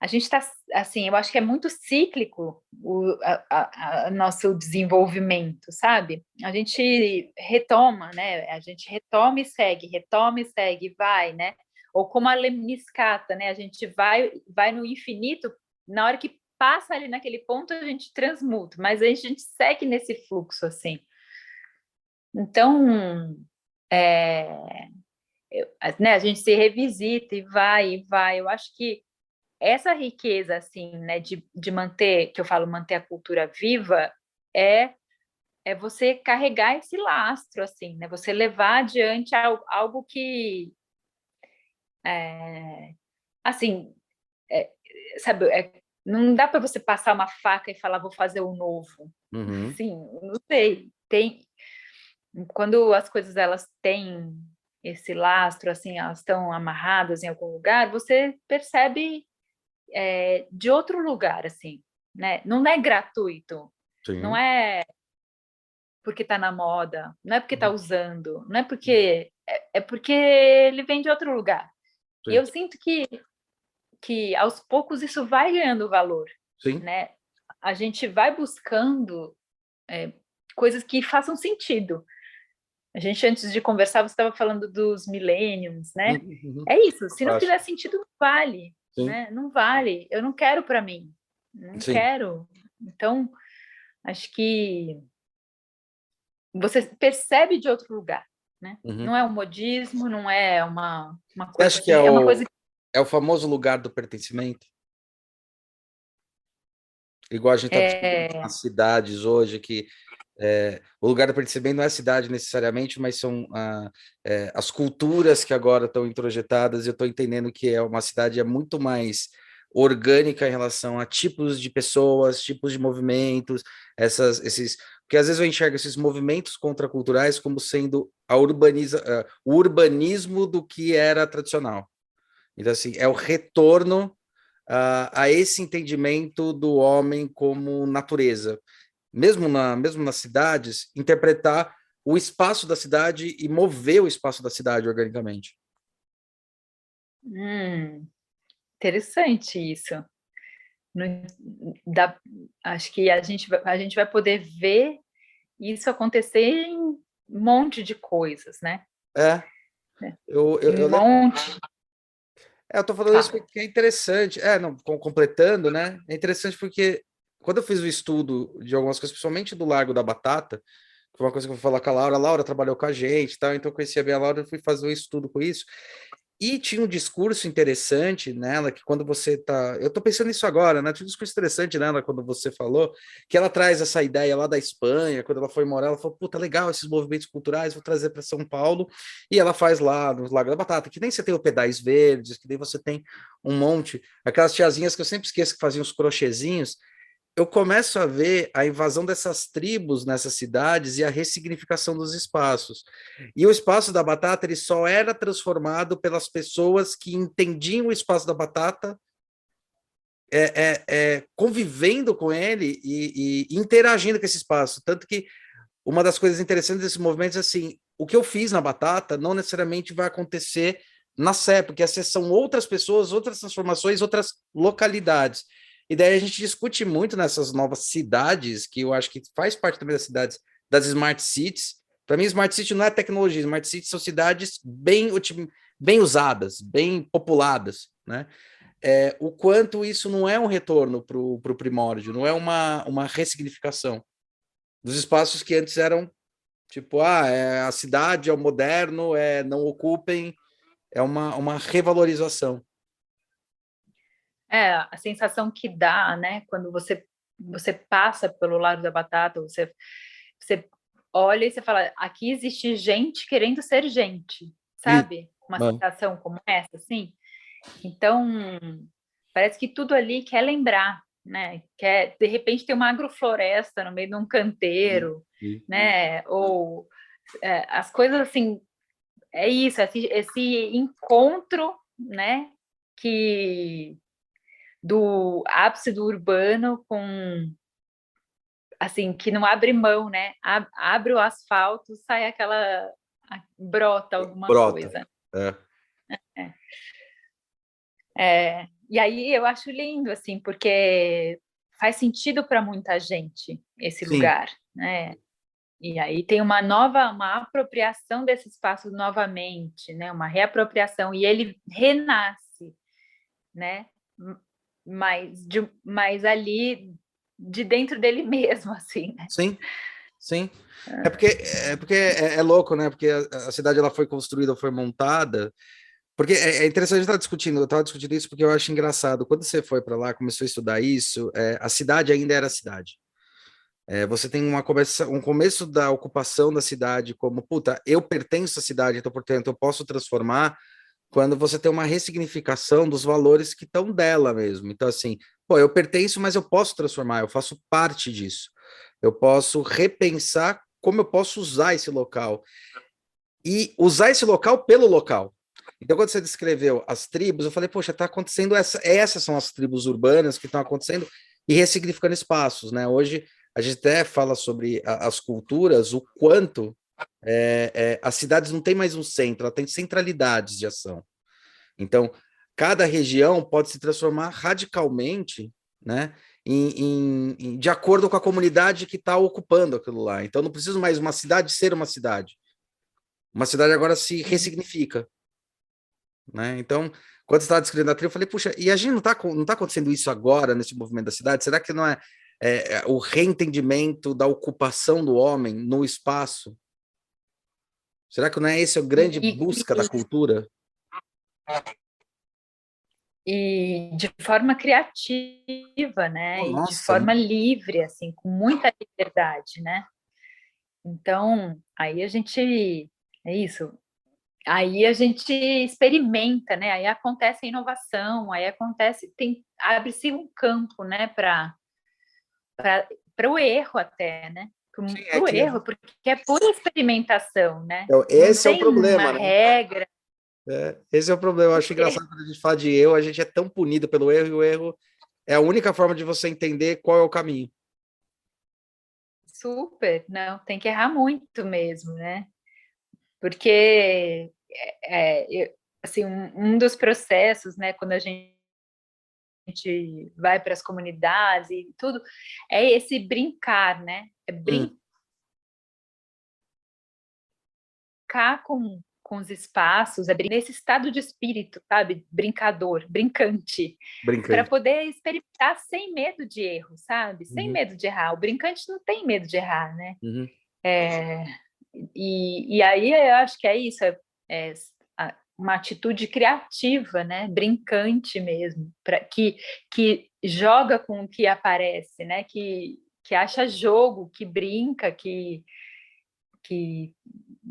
gente está, assim, eu acho que é muito cíclico nosso desenvolvimento, sabe? A gente retoma, né? A gente retoma e segue, vai, né? Ou como a lemniscata, né? A gente vai no infinito, na hora que passa ali naquele ponto, a gente transmuta, mas a gente segue nesse fluxo, assim. Então, é, né, a gente se revisita e vai, e vai. Eu acho que essa riqueza, assim, né, de manter, que eu falo, manter a cultura viva, é, é você carregar esse lastro, assim, né, você levar adiante algo que, assim, é, sabe, não dá para você passar uma faca e falar, vou fazer o novo. Uhum. Sim, não sei, quando as coisas, elas têm esse lastro, assim, elas estão amarradas em algum lugar, você percebe de outro lugar, assim, né? Não é gratuito, não Sim. é porque está na moda, não é porque está Uhum. usando, não é porque é porque ele vem de outro lugar. E Sim. eu sinto que aos poucos isso vai ganhando valor, Sim. né? A gente vai buscando coisas que façam sentido. A gente, antes de conversar, você estava falando dos millenniums, né? Uhum. É isso, se não fizer sentido, não vale, Sim, né? Não vale, eu não quero para mim, não sim. quero. Então, acho que você percebe de outro lugar, né? Uhum. Não é um modismo, não é uma Você coisa acha que que... É uma coisa que... é o famoso lugar do pertencimento? Igual a gente está discutindo É, nas cidades hoje, que o lugar do pertencimento não é a cidade necessariamente, mas são as culturas que agora estão introjetadas. Eu estou entendendo que uma cidade é muito mais orgânica em relação a tipos de pessoas, tipos de movimentos, esses. Porque às vezes eu enxergo esses movimentos contraculturais como sendo o urbanismo do que era tradicional. Então, assim, é o retorno a esse entendimento do homem como natureza. Mesmo nas cidades, interpretar o espaço da cidade e mover o espaço da cidade organicamente. interessante isso. Não dá, acho que a gente vai poder ver isso acontecer em um monte de coisas, né? É, Em eu um lembro. monte. Eu tô falando isso Fala. porque é interessante. Não, completando, né? É interessante porque quando eu fiz o estudo de algumas coisas, principalmente do Largo da Batata, que foi uma coisa que eu fui falar com a Laura trabalhou com a gente, e tal, então eu conhecia bem a Laura, eu fui fazer um estudo com isso. E tinha um discurso interessante nela, que quando você tá. Eu tô pensando nisso agora, né? Tinha um discurso interessante nela quando você falou, que ela traz essa ideia lá da Espanha, quando ela foi morar, ela falou: puta, legal esses movimentos culturais, vou trazer para São Paulo. E ela faz lá no Lago da Batata, que nem você tem o Pedais Verdes, que nem você tem um monte. Aquelas tiazinhas que eu sempre esqueço que faziam os crochêzinhos, eu começo a ver a invasão dessas tribos nessas cidades e a ressignificação dos espaços. E o espaço da batata ele só era transformado pelas pessoas que entendiam o espaço da batata, convivendo com ele e interagindo com esse espaço. Tanto que uma das coisas interessantes desse movimento é assim, o que eu fiz na batata não necessariamente vai acontecer na Sé, porque essas são outras pessoas, outras transformações, outras localidades. E daí a gente discute muito nessas novas cidades, que eu acho que faz parte também das cidades, das smart cities. Para mim, smart city não é tecnologia, smart cities são cidades bem usadas, bem populadas, né? O quanto isso não é um retorno para o primórdio, não é uma ressignificação dos espaços que antes eram tipo, a cidade é o moderno, não ocupem, é uma revalorização. É, a sensação que dá, né, quando você passa pelo Largo da Batata, você olha e você fala, aqui existe gente querendo ser gente, E, sabe? Uma mano, sensação como essa, assim. Então, parece que tudo ali quer lembrar, né? Quer, de repente, ter uma agrofloresta no meio de um canteiro, e, né? Ou as coisas assim, é isso, esse encontro, né? Que do ápice do urbano com assim que não abre mão, né? Abre o asfalto, sai aquela brota alguma brota. coisa. É. É. E aí eu acho lindo assim, porque faz sentido para muita gente esse Sim, lugar, né? E aí tem uma apropriação desse espaço novamente, né? Uma reapropriação e ele renasce, né? Mas ali de dentro dele mesmo, assim, né? sim, sim. É porque é louco, né? Porque a cidade ela foi construída, foi montada. Porque é interessante estar discutindo, eu estava discutindo isso porque eu acho engraçado. Quando você foi para lá, começou a estudar isso, a cidade ainda era cidade. Você tem um começo da ocupação da cidade como, puta, eu pertenço à cidade, então, portanto, eu posso transformar quando você tem uma ressignificação dos valores que estão dela mesmo. Então, assim, pô, eu pertenço, mas eu posso transformar, eu faço parte disso. Eu posso repensar como eu posso usar esse local e usar esse local pelo local. Então, quando você descreveu as tribos, eu falei, poxa, está acontecendo essas são as tribos urbanas que estão acontecendo e ressignificando espaços, né? Hoje a gente até fala sobre as culturas, o quanto as cidades não têm mais um centro, ela tem centralidades de ação. Então, cada região pode se transformar radicalmente, né? De acordo com a comunidade que está ocupando aquilo lá. Então, não precisa mais uma cidade ser uma cidade. uma cidade agora se ressignifica, né? Então, quando você estava descrevendo a trilha, eu falei, puxa, e a gente não tá acontecendo isso agora, nesse movimento da cidade? Será que não é o reentendimento da ocupação do homem no espaço? Será que não é esse a grande E, busca da cultura? e de forma criativa, né? Oh, E de nossa, forma livre, assim, com muita liberdade, né? Então, aí a gente, é isso, aí a gente experimenta, né? Aí acontece a inovação, aí acontece, abre-se um campo, né, para o erro até, né? sim, Para o erro, porque é pura experimentação, né? então, Não esse é o tem uma problema, né? regra. Esse é o problema. Eu acho engraçado quando a gente fala de erro, a gente é tão punido pelo erro, e o erro é a única forma de você entender qual é o caminho. Super, não, tem que errar muito mesmo, né? Porque assim, um dos processos, né, quando a gente vai para as comunidades e tudo, é esse brincar, né? É brincar Hum, com os espaços, nesse estado de espírito, sabe? Brincador, brincante, para brincante. poder experimentar sem medo de erro, sabe? Sem Uhum, medo de errar. O brincante não tem medo de errar, né? uhum. É, e aí eu acho que é isso, é uma atitude criativa, né? Brincante mesmo, que joga com o que aparece, né? Que acha jogo, que brinca, que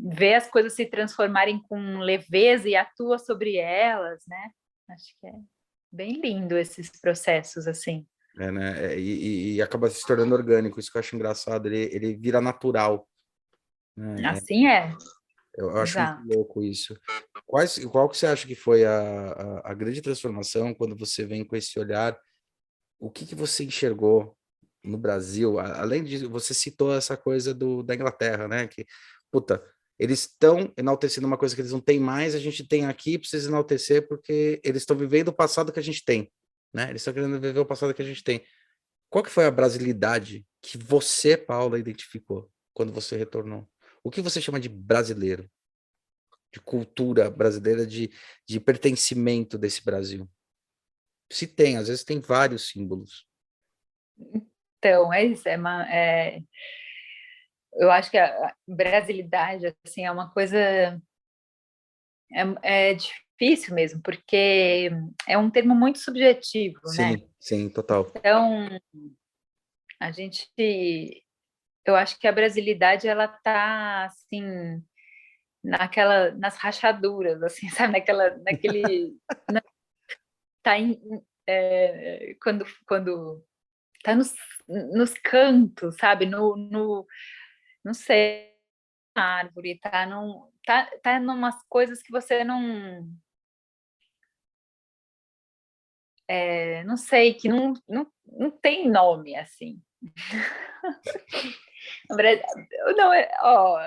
vê as coisas se transformarem com leveza e atua sobre elas, né? Acho que é bem lindo esses processos assim. Né? E acaba se tornando orgânico, isso que eu acho engraçado, ele vira natural, né? Assim é, Eu acho muito exato. louco isso. Qual que você acha que foi a grande transformação quando você vem com esse olhar? O que você enxergou no Brasil? Além de você citou essa coisa da Inglaterra, né? Que, puta, eles estão enaltecendo uma coisa que eles não têm mais, a gente tem aqui, precisa enaltecer porque eles estão vivendo o passado que a gente tem, né? Eles estão querendo viver o passado que a gente tem. Qual que foi a brasilidade que você, Paula, identificou quando você retornou? O que você chama de brasileiro, de cultura brasileira, de pertencimento desse Brasil? Se tem, às vezes tem vários símbolos. Então, é isso, eu acho que a brasilidade assim é uma coisa é difícil mesmo, porque é um termo muito subjetivo, né? Sim, sim, total. Então, a gente, eu acho que a brasilidade ela tá assim nas rachaduras, assim, sabe, tá quando tá nos cantos, sabe, não sei, na árvore, tá numas coisas que você não sei, que não tem nome, assim. Não, ó,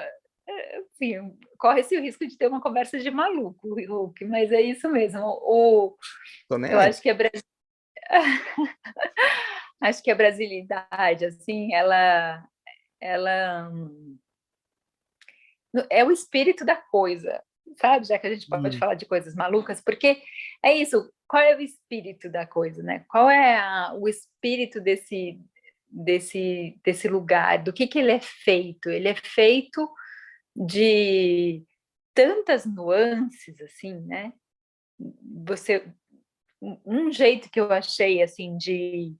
assim, corre-se o risco de ter uma conversa de maluco, Hulk, mas é isso mesmo. Tô nem Eu aí. acho que a brasilidade, assim, ela é o espírito da coisa, sabe? Já que a gente pode Hum. falar de coisas malucas, porque é isso. Qual é o espírito da coisa, né? Qual é o espírito desse lugar? Do que ele é feito? Ele é feito de tantas nuances, assim, né? Você, um jeito que eu achei, assim, de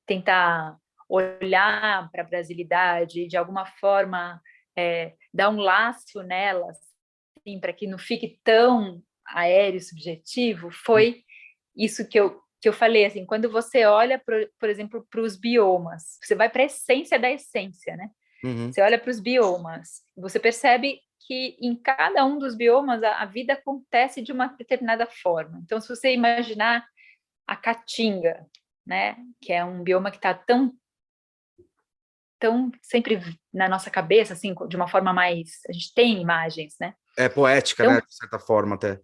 tentar olhar para a brasilidade, de alguma forma dar um laço nela, assim, para que não fique tão aéreo, subjetivo, foi isso que eu falei, assim, quando você olha, por exemplo, para os biomas, você vai para a essência da essência, né? Uhum. Você olha para os biomas, você percebe que em cada um dos biomas a vida acontece de uma determinada forma. Então, se você imaginar a caatinga, né, que é um bioma que está tão sempre na nossa cabeça, assim, de uma forma mais, a gente tem imagens, né? É poética, Então, né? De certa forma, até.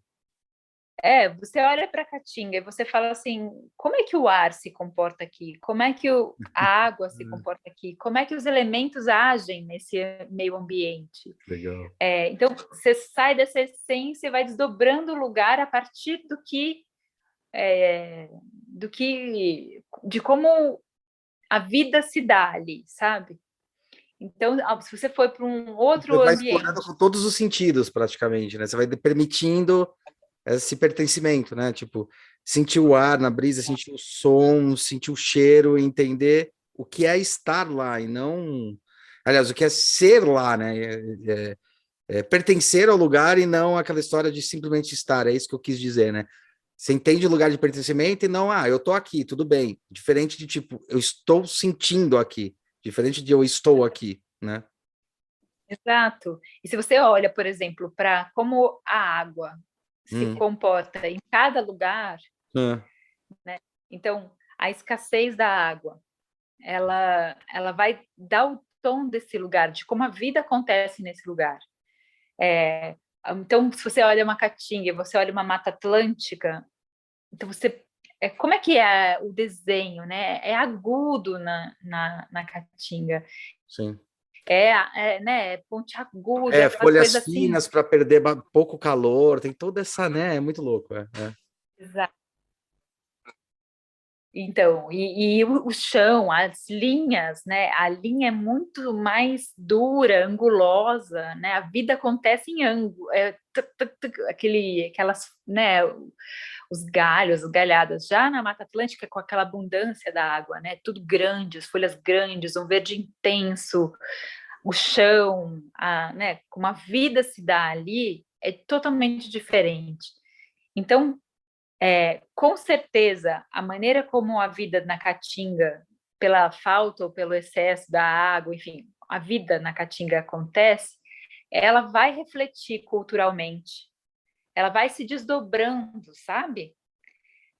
Você olha para a Caatinga e você fala assim, como é que o ar se comporta aqui? Como é que a água se comporta aqui? Como é que os elementos agem nesse meio ambiente? Legal. Então, você sai dessa essência e vai desdobrando o lugar a partir de como a vida se dá ali, sabe? Então, se você for para um outro Você vai ambiente, explorando com todos os sentidos, praticamente, né? Você vai permitindo esse pertencimento, né? Tipo, sentir o ar na brisa, sentir o som, sentir o cheiro, entender o que é estar lá e não. Aliás, o que é ser lá, né? Pertencer ao lugar e não aquela história de simplesmente estar. É isso que eu quis dizer, né? Você entende o lugar de pertencimento e não, eu tô aqui, tudo bem. Diferente de tipo, eu estou sentindo aqui. Diferente de eu estou aqui, né? exato. E se você olha, por exemplo, para como a água se Hum. comporta em cada lugar, Ah. né? Então, a escassez da água, ela vai dar o tom desse lugar, de como a vida acontece nesse lugar. Então, se você olha uma caatinga, você olha uma mata atlântica, então como é que é o desenho, né? É agudo na caatinga, Sim. né? É pontiagudo, é aquelas Folhas coisas assim. finas para perder pouco calor, tem toda essa, né? É muito louco. Então, e o chão, as linhas, né? A linha é muito mais dura, angulosa, né? A vida acontece em ângulo, aquelas, né? Os galhos, as galhadas. Já na Mata Atlântica, com aquela abundância da água, né? Tudo grande, as folhas grandes, um verde intenso, o chão, né? Como a vida se dá ali, é totalmente diferente. Então, com certeza, a maneira como a vida na Caatinga, pela falta ou pelo excesso da água, enfim, a vida na Caatinga acontece, ela vai refletir culturalmente, ela vai se desdobrando, sabe?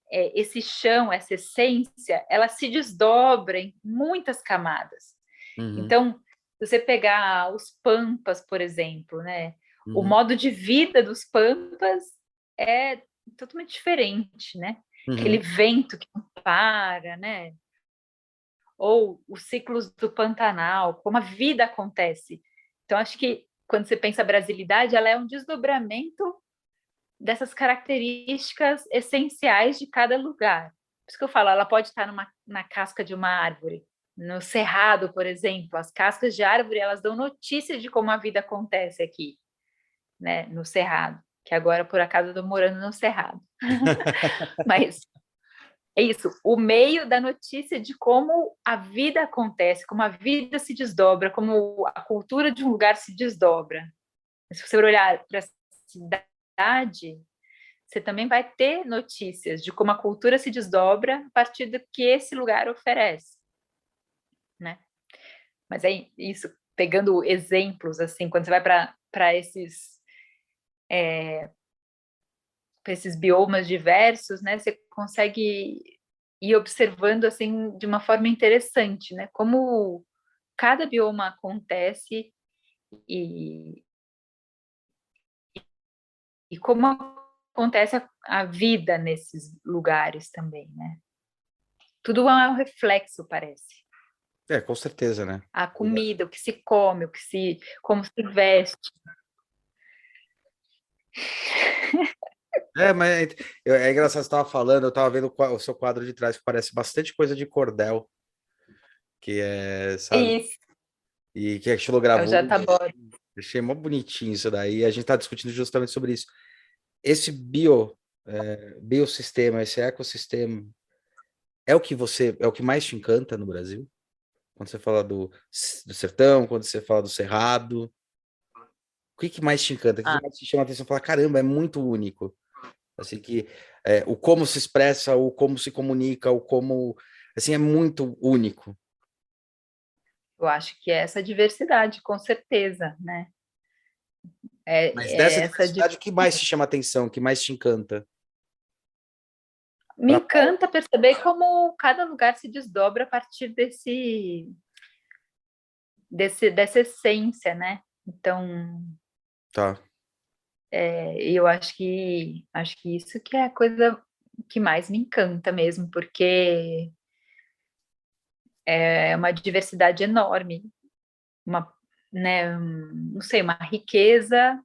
Esse chão, essa essência, ela se desdobra em muitas camadas. Uhum, Então, se você pegar os pampas, por exemplo, né? O uhum, modo de vida dos pampas é totalmente diferente, né? Aquele uhum. vento que não para, né? Ou os ciclos do Pantanal, como a vida acontece. Então, acho que quando você pensa a brasilidade, ela é um desdobramento dessas características essenciais de cada lugar. Por isso que eu falo, ela pode estar na casca de uma árvore, no cerrado, por exemplo. As cascas de árvore, elas dão notícia de como a vida acontece aqui, né, no cerrado, que agora, por acaso, eu estou morando no cerrado. Mas é isso, o meio da notícia de como a vida acontece, como a vida se desdobra, como a cultura de um lugar se desdobra. Se você olhar para a cidade, você também vai ter notícias de como a cultura se desdobra a partir do que esse lugar oferece, né? Mas é isso, pegando exemplos, assim, quando você vai para esses biomas diversos, né? Você consegue ir observando, assim, de uma forma interessante, né? Como cada bioma e, e como acontece a vida nesses lugares também, né? Tudo é um reflexo, parece. Com certeza, né? A comida, o que se come, como se veste. Mas engraçado, você estava falando, eu estava vendo o seu quadro de trás, que parece bastante coisa de cordel, que é, sabe? Isso, E que a Chilo é o gravou. jataborda. Achei mó bonitinho isso daí. E a gente está discutindo justamente sobre isso. Esse biossistema, esse ecossistema, é o que mais te encanta no Brasil? Quando você fala do sertão, quando você fala do cerrado, o que mais te encanta? O que Ah, mais te chama a atenção? Fala, caramba, é muito único. Assim que o como se expressa, o como se comunica, o como, assim, é muito único. eu acho que é essa diversidade, com certeza, né? Mas dessa É essa diversidade, o que mais te chama a atenção? O que mais te encanta? Me Pra encanta perceber como cada lugar se desdobra a partir dessa essência, né? Então, Tá. E eu acho que isso que é a coisa que mais me encanta mesmo, porque é uma diversidade enorme, uma, né, não sei, uma riqueza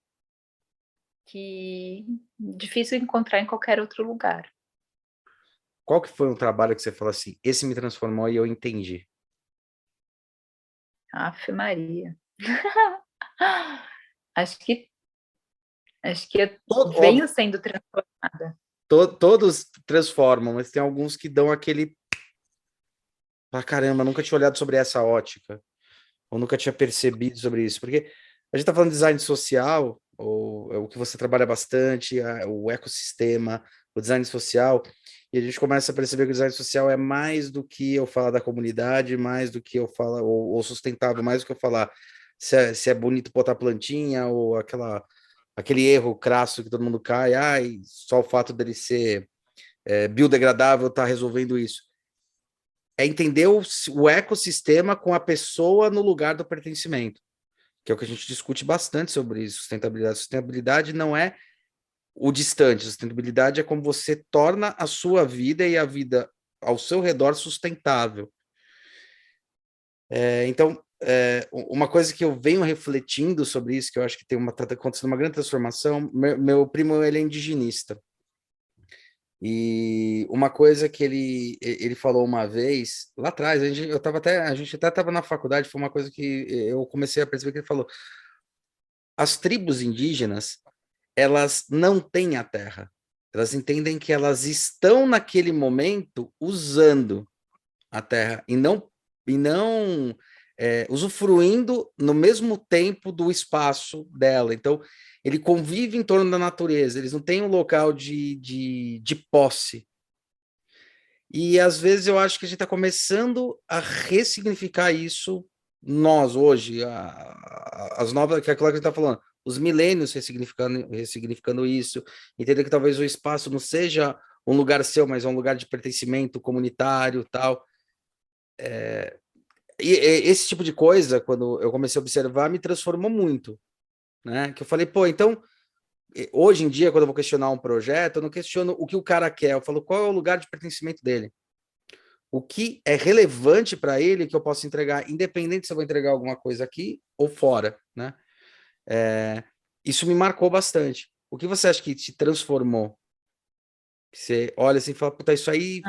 que difícil encontrar em qualquer outro lugar. Qual que foi um trabalho que você falou assim, esse me transformou e eu entendi? Ave Maria. Acho que eu venho Óbvio, sendo transformada. todos transformam, mas tem alguns que dão aquele, ah, caramba, nunca tinha olhado sobre essa ótica, ou nunca tinha percebido sobre isso, porque a gente está falando de design social, ou é o que você trabalha bastante, o ecossistema, o design social, e a gente começa a perceber que o design social é mais do que eu falar da comunidade, mais do que eu falar, ou sustentável, mais do que eu falar se é bonito botar plantinha, ou aquele erro crasso que todo mundo cai, ai, só o fato dele ser biodegradável está resolvendo isso. É entender o ecossistema com a pessoa no lugar do pertencimento, que é o que a gente discute bastante sobre sustentabilidade. Sustentabilidade não é o distante, sustentabilidade é como você torna a sua vida e a vida ao seu redor sustentável. Então, uma coisa que eu venho refletindo sobre isso, que eu acho que está acontecendo uma grande transformação, meu primo, ele é indigenista. E uma coisa que ele falou uma vez, lá atrás, a gente até estava na faculdade, foi uma coisa que eu comecei a perceber que ele falou, as tribos indígenas, elas não têm a terra, elas entendem que elas estão naquele momento usando a terra e não usufruindo no mesmo tempo do espaço dela. Então, ele convive em torno da natureza, eles não têm um local de posse. E às vezes eu acho que a gente está começando a ressignificar isso nós hoje, as novas, que é aquilo que a gente está falando, os milênios ressignificando isso, entender que talvez o espaço não seja um lugar seu, mas é um lugar de pertencimento comunitário, tal. E esse tipo de coisa, quando eu comecei a observar, me transformou muito, né? Que eu falei, pô, então, hoje em dia, quando eu vou questionar um projeto, eu não questiono o que o cara quer, eu falo qual é o lugar de pertencimento dele. O que é relevante para ele que eu posso entregar, independente se eu vou entregar alguma coisa aqui ou fora, né? Isso me marcou bastante. O que você acha que te transformou? Você olha assim e fala, puta, isso aí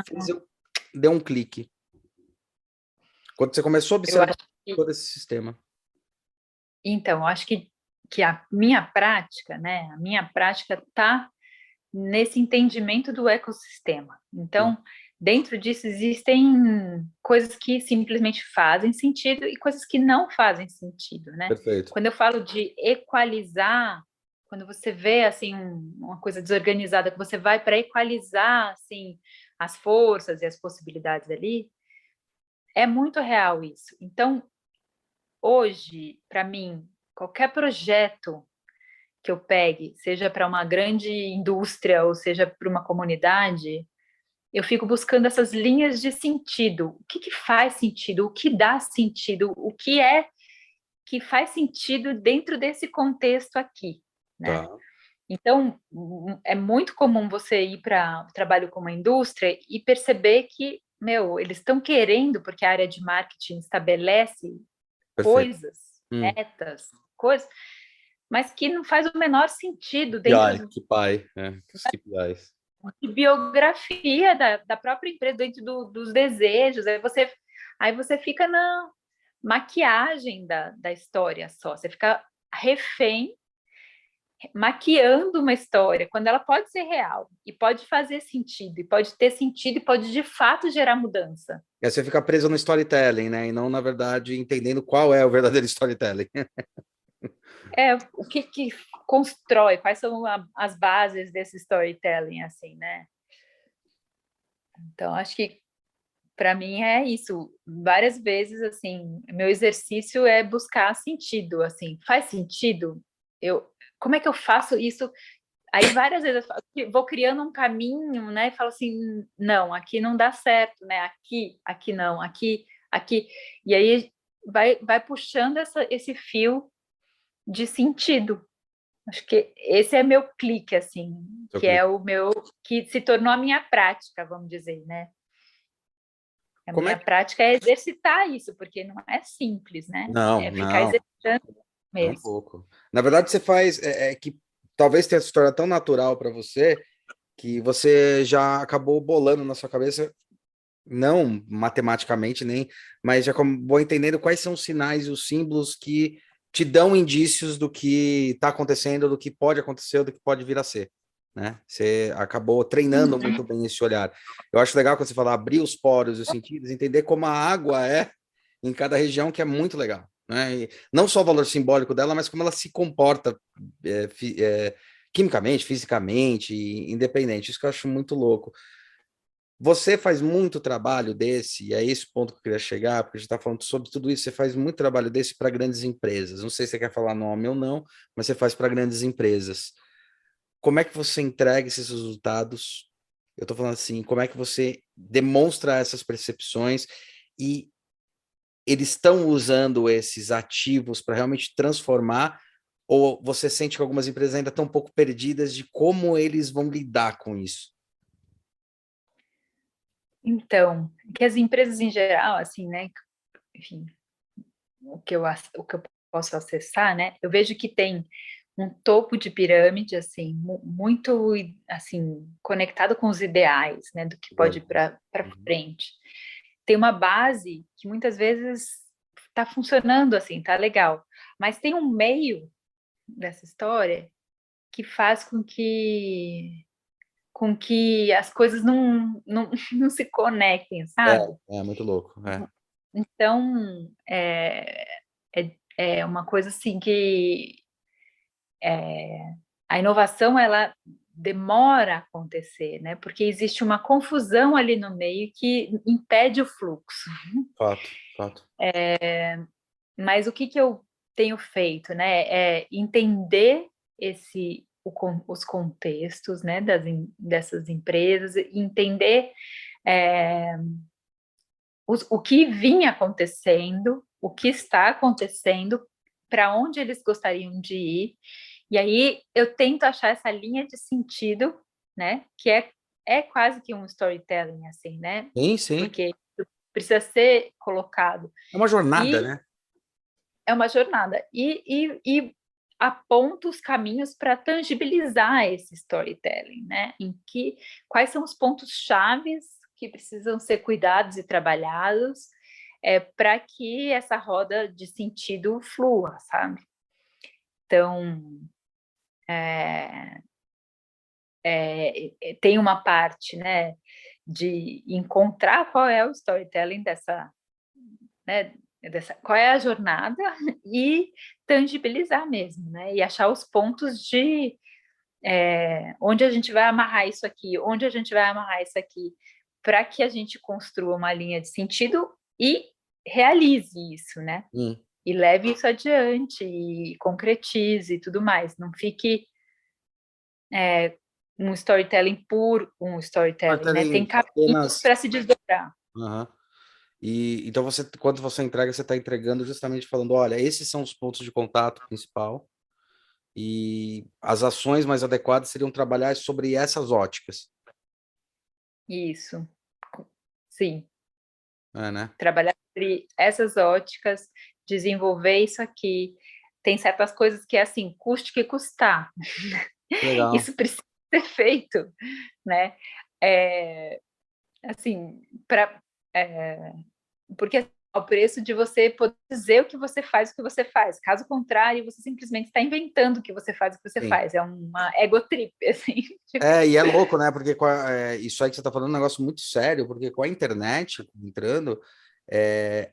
deu um clique. Quando você começou a Eu observar acho que, todo esse sistema. então, eu acho que a minha prática, né? A minha prática está nesse entendimento do ecossistema. Sim, Então, dentro disso existem coisas que simplesmente fazem sentido e coisas que não fazem sentido, né? perfeito. Quando eu falo de equalizar, quando você vê assim uma coisa desorganizada, que você vai para equalizar assim as forças e as possibilidades ali, é muito real isso. Então, hoje, para mim, qualquer projeto que eu pegue, seja para uma grande indústria ou seja para uma comunidade, eu fico buscando essas linhas de sentido. O que faz sentido? O que dá sentido? O que é que faz sentido dentro desse contexto aqui, né? Tá, Então, é muito comum você ir para o trabalho com uma indústria e perceber que, meu, eles estão querendo, porque a área de marketing estabelece perfeito. coisas, metas, coisas, mas que não faz o menor sentido dentro KPI, que pai, os KPIs. de biografia da própria empresa, dentro dos desejos. Aí você fica na maquiagem da história só, você fica refém, maquiando uma história, quando ela pode ser real, e pode fazer sentido, e pode ter sentido, e pode de fato gerar mudança. E aí você fica preso no storytelling, né? E não, na verdade, entendendo qual é o verdadeiro storytelling. O que constrói, quais são as bases desse storytelling, assim, né? Então, acho que para mim é isso. Várias vezes, assim, meu exercício é buscar sentido, assim, faz sentido? Como é que eu faço isso? Aí várias vezes vou criando um caminho, né? E falo assim, não, aqui não dá certo, né? Aqui não, aqui. E aí vai puxando esse fio de sentido. Acho que esse é meu clique, assim, Seu que é clique. o meu, que se tornou a minha prática, vamos dizer, né? A Como é minha que... prática é exercitar isso, porque não é simples, né? Não, É ficar não, exercitando é um mesmo. pouco. Na verdade, você faz... É que talvez tenha se tornado tão natural para você que você já acabou bolando na sua cabeça, não matematicamente nem, mas já acabou entendendo quais são os sinais e os símbolos que te dão indícios do que está acontecendo, do que pode acontecer, do que pode vir a ser, né? Você acabou treinando muito bem esse olhar. Eu acho legal quando você fala abrir os poros e os sentidos, entender como a água é em cada região, que é muito legal, né? E não só o valor simbólico dela, mas como ela se comporta quimicamente, fisicamente, independente. Isso que eu acho muito louco. Você faz muito trabalho desse, e é esse o ponto que eu queria chegar, porque a gente está falando sobre tudo isso. Você faz muito trabalho desse para grandes empresas. Não sei se você quer falar nome ou não, mas você faz para grandes empresas. Como é que você entrega esses resultados? Eu estou falando assim, como é que você demonstra essas percepções e eles estão usando esses ativos para realmente transformar? Ou você sente que algumas empresas ainda estão um pouco perdidas de como eles vão lidar com isso? Então, que as empresas em geral, assim, né? Enfim, o que eu posso acessar, né? Eu vejo que tem um topo de pirâmide, assim, muito, assim, conectado com os ideais, né? Do que pode ir para Uhum. frente. Tem uma base que muitas vezes está funcionando, assim, tá legal, mas tem um meio dessa história que faz com que as coisas não se conectem, É, sabe? é muito louco. É. Então, é uma coisa assim que a inovação, ela demora a acontecer, né? Porque existe uma confusão ali no meio que impede o fluxo. Fato, fato. Mas o que eu tenho feito, né? É entender os contextos, né, dessas empresas, entender é, o que vinha acontecendo, o que está acontecendo, para onde eles gostariam de ir. E aí eu tento achar essa linha de sentido, né? Que é quase que um storytelling, assim, né? Sim, sim. Porque precisa ser colocado. É uma jornada, E né? é uma jornada. E aponta os caminhos para tangibilizar esse storytelling, né? Quais são os pontos chaves que precisam ser cuidados e trabalhados para que essa roda de sentido flua, sabe? Então, tem uma parte, né, de encontrar qual é o storytelling né, qual é a jornada e tangibilizar mesmo, né, e achar os pontos de onde a gente vai amarrar isso aqui, onde a gente vai amarrar isso aqui, para que a gente construa uma linha de sentido e realize isso, né? Hum. E leve isso adiante e concretize e tudo mais. Não fique um storytelling por um storytelling, né? Tem Storytelling caminhos apenas. para se desdobrar. Aham. E então você, quando você entrega, você está entregando justamente falando, olha, esses são os pontos de contato principal e as ações mais adequadas seriam trabalhar sobre essas óticas, Isso, sim. né? Trabalhar sobre essas óticas, desenvolver isso aqui. Tem certas coisas que é assim, custe que custar. Legal. Isso precisa ser feito, né? Assim, porque é o preço de você poder dizer o que você faz, o que você faz. Caso contrário, você simplesmente está inventando o que você faz, o que você Sim. faz. É uma ego trip, assim. Tipo. E é louco, né? Porque isso aí que você está falando é um negócio muito sério, porque com a internet entrando,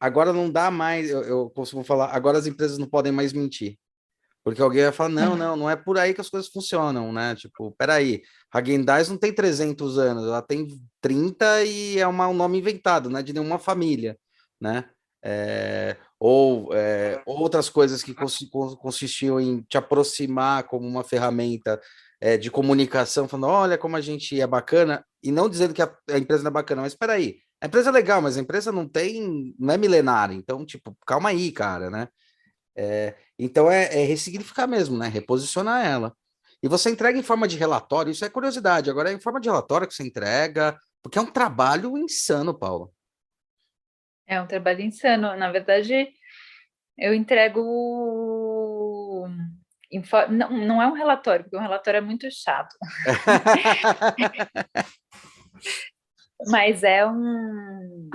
agora não dá mais, eu costumo falar, agora as empresas não podem mais mentir. Porque alguém vai falar, não, não, não é por aí que as coisas funcionam, né? Tipo, peraí, Häagen-Dazs não tem 300 anos, ela tem 30 e é um nome inventado, não é de nenhuma família, né? Outras coisas que consistiam em te aproximar como uma ferramenta de comunicação, falando, olha como a gente é bacana, e não dizendo que a empresa não é bacana, mas peraí, a empresa é legal, mas a empresa não é milenária, então, tipo, calma aí, cara, né? Então é ressignificar mesmo, né? Reposicionar ela. E você entrega em forma de relatório, isso é curiosidade. Agora é em forma de relatório que você entrega, porque é um trabalho insano, Paulo. É um trabalho insano. Na verdade, eu entrego. Não, não é um relatório, porque um relatório é muito chato, mas é um.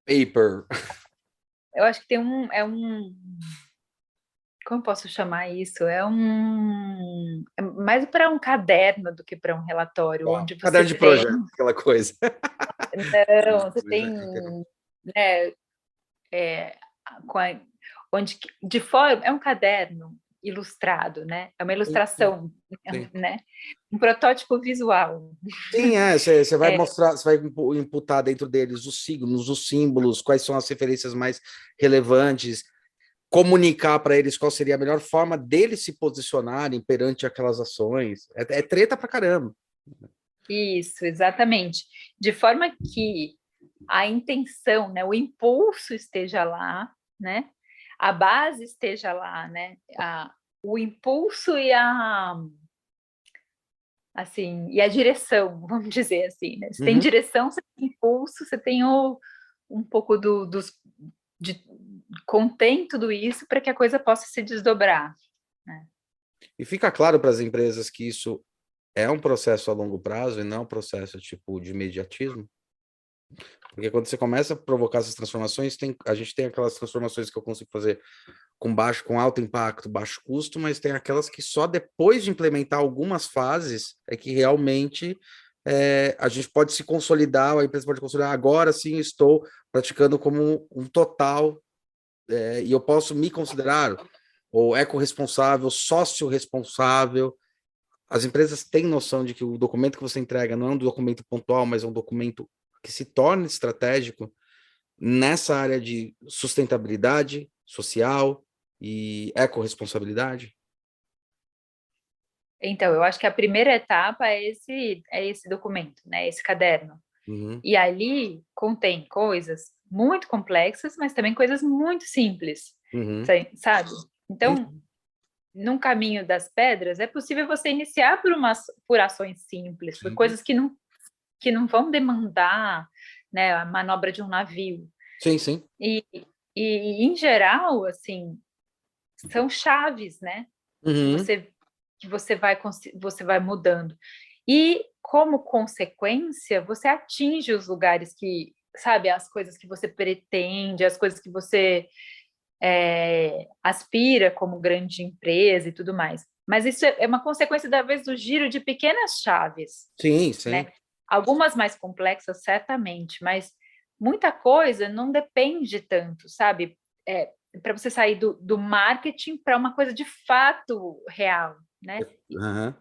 Paper. Eu acho que tem um. É um. Como eu posso chamar isso? É mais para um caderno do que para um relatório, Uau. onde você Caderno de tem. projeto, aquela coisa. Não, você Mas tem, entendeu? né, é, com a- onde de forma é um caderno ilustrado, né? É uma Sim, sim, ilustração, sim. né? Um protótipo visual. Sim, você vai É, mostrar, você vai imputar dentro deles os signos, os símbolos, quais são as referências mais relevantes, comunicar para eles qual seria a melhor forma deles se posicionarem perante aquelas ações. É treta pra caramba. isso, exatamente. De forma que a intenção, né, o impulso esteja lá, né? A base esteja lá, né? O impulso e a assim, e a direção, vamos dizer assim, né? Você tem Uhum. direção, você tem impulso, você tem um pouco de contém tudo isso para que a coisa possa se desdobrar, né? E fica claro para as empresas que isso é um processo a longo prazo e não um processo tipo de imediatismo. Porque quando você começa a provocar essas transformações, a gente tem aquelas transformações que eu consigo fazer com alto impacto, baixo custo, mas tem aquelas que só depois de implementar algumas fases é que realmente a gente pode se consolidar, a empresa pode consolidar. Agora sim, eu estou praticando como um total, e eu posso me considerar ou ecorresponsável, sócio responsável. As empresas têm noção de que o documento que você entrega não é um documento pontual, mas é um documento que se torna estratégico nessa área de sustentabilidade social e ecorresponsabilidade? Então, eu acho que a primeira etapa é esse documento, né? Esse caderno. Uhum, E ali contém coisas muito complexas, mas também coisas muito simples, uhum. sabe? Então, Sim, num caminho das pedras, é possível você iniciar por ações simples, por sim, coisas que não vão demandar, né, a manobra de um navio. sim, sim. E, em geral, assim, são chaves, né, que Uhum. você vai mudando. E como consequência, você atinge os lugares que, sabe, as coisas que você pretende, as coisas que você aspira como grande empresa e tudo mais. Mas isso é uma consequência, da vez, do giro de pequenas chaves, Sim, sim. né? Algumas mais complexas, certamente, mas muita coisa não depende tanto, sabe? Para você sair do marketing para uma coisa de fato real, né? Aham,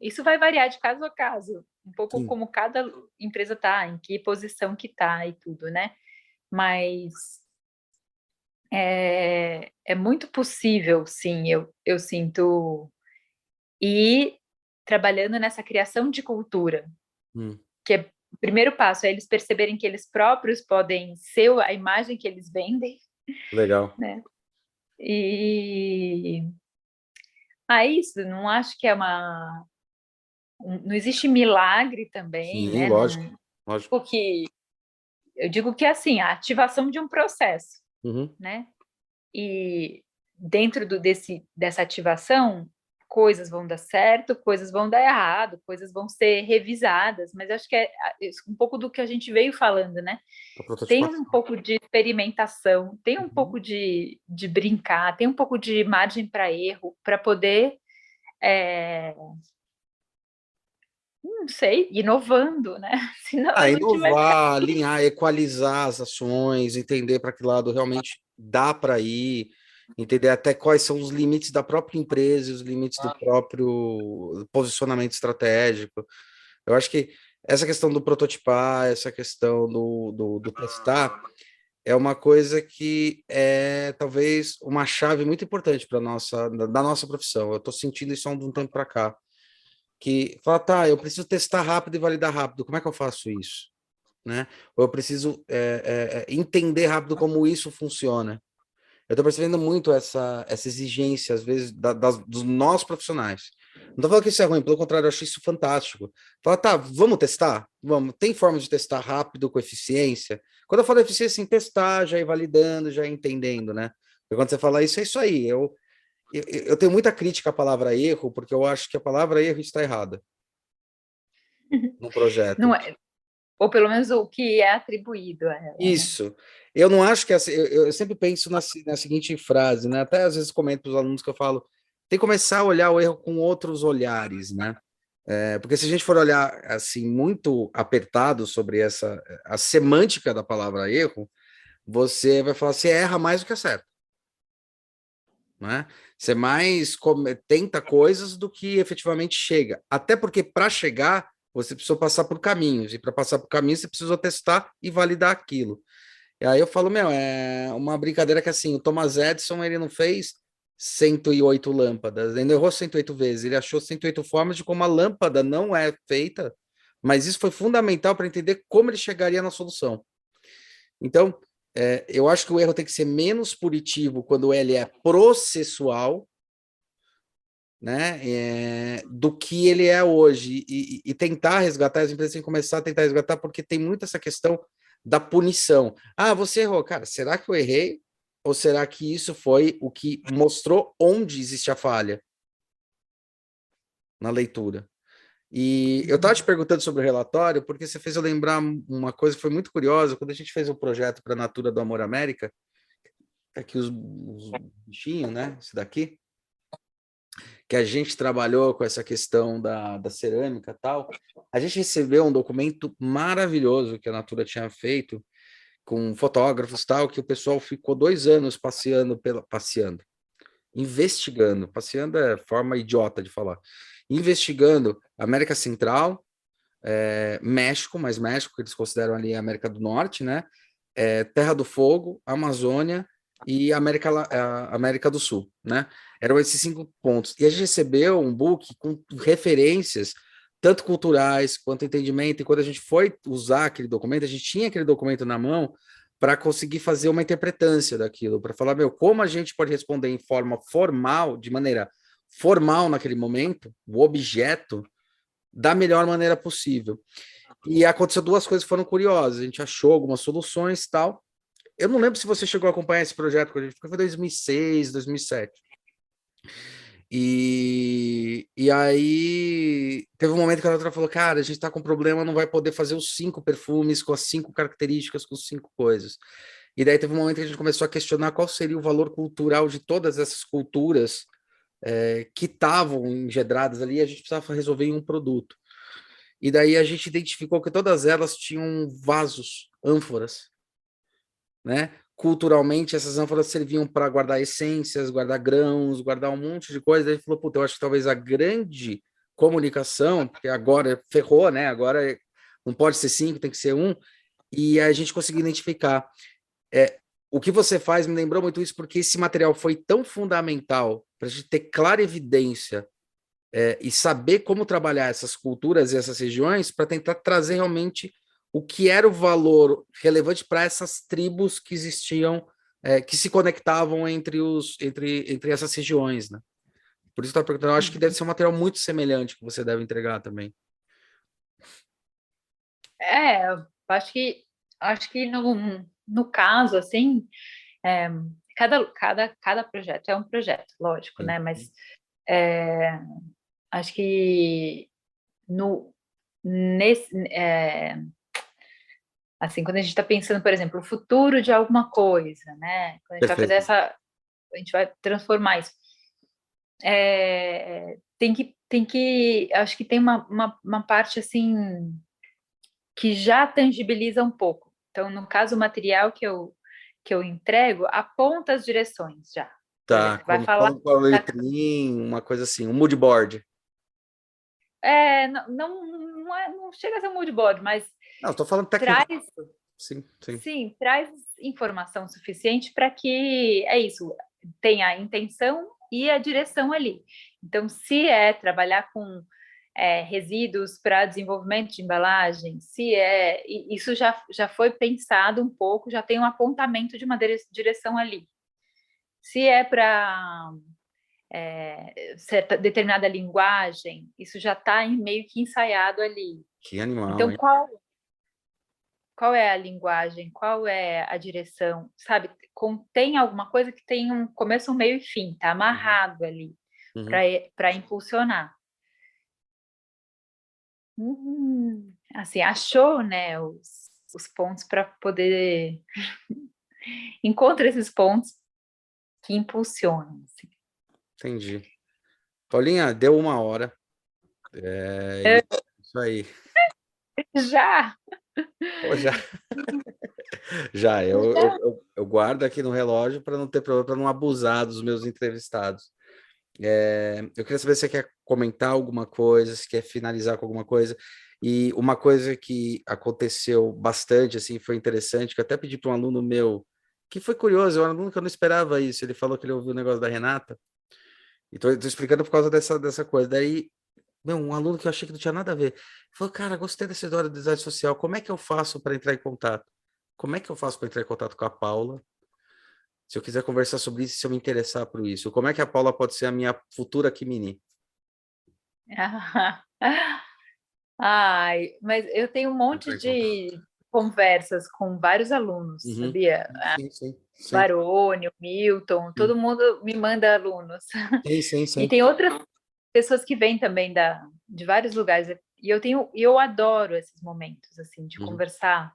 Isso vai variar de caso a caso, um pouco sim. como cada empresa está, em que posição que está e tudo, né? Mas é muito possível, sim, eu sinto, ir trabalhando nessa criação de cultura, Hum, que é o primeiro passo, é eles perceberem que eles próprios podem ser a imagem que eles vendem, legal. né? E isso, não acho que não existe milagre também, Sim, né? lógico, Não, lógico. porque eu digo que assim, a ativação de um processo, Uhum. né? E dentro dessa ativação, coisas vão dar certo, coisas vão dar errado, coisas vão ser revisadas, mas acho que é um pouco do que a gente veio falando, né? A Tem um prototipação. pouco de experimentação, tem um Uhum. pouco de brincar, tem um pouco de margem para erro, para poder, é, não sei, inovando, né? Senão a gente vai ficar. Inovar, alinhar, equalizar as ações, entender para que lado realmente dá para ir, entender até quais são os limites da própria empresa, e os limites do próprio posicionamento estratégico. Eu acho que essa questão do prototipar, essa questão do testar, é uma coisa que é talvez uma chave muito importante para nossa da nossa profissão. Eu estou sentindo isso há um tempo para cá, que fala, tá, eu preciso testar rápido e validar rápido. Como é que eu faço isso? né? Ou eu preciso entender rápido como isso funciona. Eu estou percebendo muito essa exigência, às vezes, dos nós profissionais. Não estou falando que isso é ruim, pelo contrário, eu acho isso fantástico. Fala, tá, vamos testar? Vamos. Tem forma de testar rápido, com eficiência? Quando eu falo eficiência, assim, testar, já ir validando, já ir entendendo, né? Porque quando você fala isso, é isso aí. Eu tenho muita crítica à palavra erro, porque eu acho que a palavra erro está errada no projeto. Não é, ou pelo menos o que é atribuído a ela, né? Isso. Eu não acho que eu sempre penso na seguinte frase, né? Até às vezes comento para os alunos que eu falo, tem que começar a olhar o erro com outros olhares, né? Porque se a gente for olhar assim muito apertado sobre a semântica da palavra erro, você vai falar, você erra mais do que acerta, né? Você mais tenta coisas do que efetivamente chega. Até porque para chegar, você precisou passar por caminhos, e para passar por caminhos, você precisou testar e validar aquilo. E aí eu falo, meu, é uma brincadeira que assim, o Thomas Edison, ele não fez 108 lâmpadas, ele errou 108 vezes, ele achou 108 formas de como a lâmpada não é feita, mas isso foi fundamental para entender como ele chegaria na solução. Então, eu acho que o erro tem que ser menos punitivo quando ele é processual, né, do que ele é hoje, e tentar resgatar, as empresas têm que começar a tentar resgatar, porque tem muito essa questão da punição. Ah, você errou. Cara, será que eu errei? Ou será que isso foi o que mostrou onde existe a falha na leitura? E eu estava te perguntando sobre o relatório, porque você fez eu lembrar uma coisa que foi muito curiosa, quando a gente fez o projeto para a Natura do Amor América, aqui os bichinhos, né, esse daqui, que a gente trabalhou com essa questão da cerâmica e tal, a gente recebeu um documento maravilhoso que a Natura tinha feito, com fotógrafos tal, que o pessoal ficou 2 anos investigando, passeando é forma idiota de falar, investigando América Central, México, mas México, que eles consideram ali a América do Norte, né? Terra do Fogo, Amazônia e América do Sul, né? Eram esses 5 pontos. E a gente recebeu um book com referências, tanto culturais quanto entendimento, e quando a gente foi usar aquele documento, a gente tinha aquele documento na mão para conseguir fazer uma interpretância daquilo, para falar, meu, como a gente pode responder em forma formal, de maneira formal naquele momento, o objeto, da melhor maneira possível. E aconteceu 2 coisas que foram curiosas. A gente achou algumas soluções e tal. Eu não lembro se você chegou a acompanhar esse projeto com a gente, porque foi 2006, 2007. E aí teve um momento que a doutora falou, cara, a gente tá com problema, não vai poder fazer os 5 perfumes com as 5 características, com as 5 coisas. E daí teve um momento que a gente começou a questionar qual seria o valor cultural de todas essas culturas que estavam engedradas ali, e a gente precisava resolver em um produto. E daí a gente identificou que todas elas tinham vasos, ânforas, né? Culturalmente, essas ânforas serviam para guardar essências, guardar grãos, guardar um monte de coisa. Daí a gente falou, puta, eu acho que talvez a grande comunicação, porque agora ferrou, né? Agora não pode ser 5, tem que ser 1. E a gente conseguiu identificar. O que você faz me lembrou muito isso, porque esse material foi tão fundamental para a gente ter clara evidência e saber como trabalhar essas culturas e essas regiões para tentar trazer realmente o que era o valor relevante para essas tribos que existiam, que se conectavam entre essas regiões, né? Por isso eu estava perguntando, eu acho que deve ser um material muito semelhante que você deve entregar também. Acho que no caso, assim, cada projeto é um projeto, lógico, Sim. né? Mas acho que nesse, assim, quando a gente está pensando, por exemplo, o futuro de alguma coisa, né? Quando a gente vai fazer Perfeito. a gente vai transformar isso. Acho que tem uma parte assim que já tangibiliza um pouco. Então, no caso, o material que eu entrego aponta as direções já. Por Tá, exemplo, vai como falar. um powertrain, uma coisa assim, um mood board. Não chega a ser um mood board, mas Não, estou falando técnico. traz, Sim, sim. sim, traz informação suficiente para que é isso, tenha a intenção e a direção ali. Então, se é trabalhar com resíduos para desenvolvimento de embalagem, se isso já foi pensado um pouco, já tem um apontamento de uma direção ali. Se é para certa determinada linguagem, isso já está meio que ensaiado ali. Que animal, então, hein? qual é a linguagem? Qual é a direção? Sabe, tem alguma coisa que tem um começo, um meio e fim, tá amarrado ali para impulsionar. Assim, achou, né, os pontos para poder encontra esses pontos que impulsionam. Assim. Entendi. Paulinha, deu 1 hora. Isso aí. Já? Pô, já. Já, eu guardo aqui no relógio para não ter problema, para não abusar dos meus entrevistados. Eu queria saber se você quer comentar alguma coisa, se quer finalizar com alguma coisa. E uma coisa que aconteceu bastante, assim, foi interessante, que eu até pedi para um aluno meu, que foi curioso, é um aluno que eu não esperava isso. Ele falou que ele ouviu o negócio da Renata, e tô explicando por causa dessa coisa. Daí, um aluno que eu achei que não tinha nada a ver, falou, cara, gostei dessa história do design social, como é que eu faço para entrar em contato? Como é que eu faço para entrar em contato com a Paula? Se eu quiser conversar sobre isso, se eu me interessar por isso, como é que a Paula pode ser a minha futura Kimini? Ai, mas eu tenho um monte de conversas com vários alunos, sabia? Sim, sim, sim. Barone, o Milton, todo mundo me manda alunos. Sim, sim, E sim. tem outras pessoas que vêm também de vários lugares. E eu adoro esses momentos, assim, de conversar,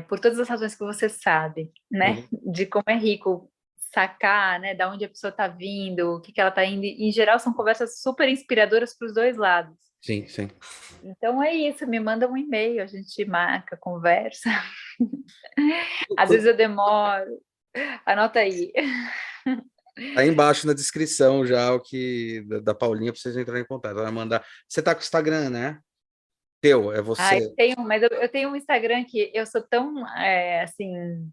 por todas as razões que você sabe, né? De como é rico sacar, né? Da onde a pessoa está vindo, o que ela está indo. Em geral, são conversas super inspiradoras para os dois lados. Sim, sim. Então é isso, me manda um e-mail, a gente marca, conversa. Às vezes eu demoro. Anota aí. Tá aí embaixo na descrição já o que da Paulinha para vocês entrarem em contato. Ela vai mandar. Você tá com o Instagram, né? Teu, é Ah, você. mas eu tenho um Instagram que eu sou tão, assim,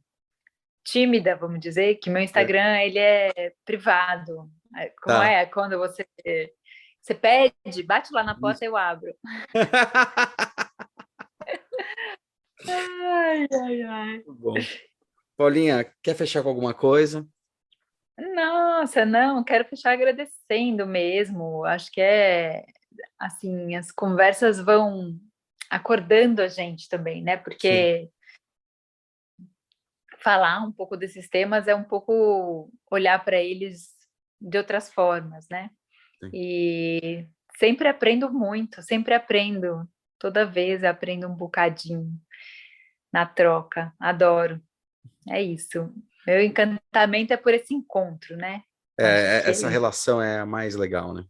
tímida, vamos dizer, que meu Instagram, ele é privado. Como Tá. é? Quando você pede, bate lá na porta, eu abro. Ai, ai, ai. Bom. Paulinha, quer fechar com alguma coisa? Nossa, não, quero fechar agradecendo mesmo. Acho que assim, as conversas vão acordando a gente também, né? Sim. Porque falar um pouco desses temas é um pouco olhar para eles de outras formas, né? Sim. E sempre aprendo muito, sempre aprendo. Toda vez aprendo um bocadinho na troca. Adoro. É isso. Meu encantamento é por esse encontro, né? Acho que é Essa isso. relação é a mais legal, né?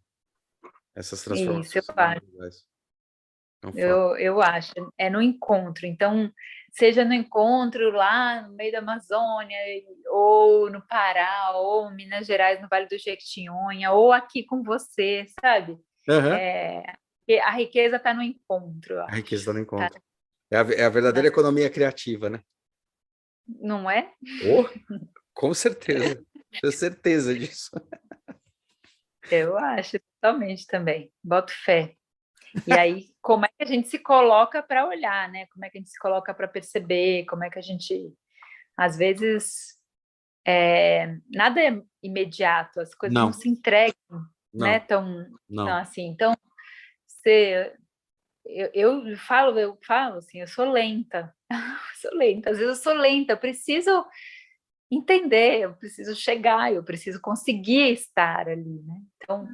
Essas Isso, eu transformações são mais acho. legais. É um fato. Eu acho. É no encontro. Então, seja no encontro lá no meio da Amazônia, ou no Pará, ou Minas Gerais, no Vale do Jequitinhonha, ou aqui com você, sabe? Aham. A riqueza está no encontro, eu A acho. riqueza do Tá, encontro. É a verdadeira economia criativa, né? não é? Oh, com certeza. Tenho certeza disso. Eu acho totalmente também. Boto fé. E aí, como é que a gente se coloca para olhar, né? Como é que a gente se coloca para perceber? Como é que a gente, às vezes, nada é imediato, as coisas não Não, se entregam, né? não, Tão não. assim. Então, você, eu falo assim, eu sou lenta, sou lenta. Às vezes eu sou lenta, eu preciso entender, eu preciso chegar, eu preciso conseguir estar ali, né? Então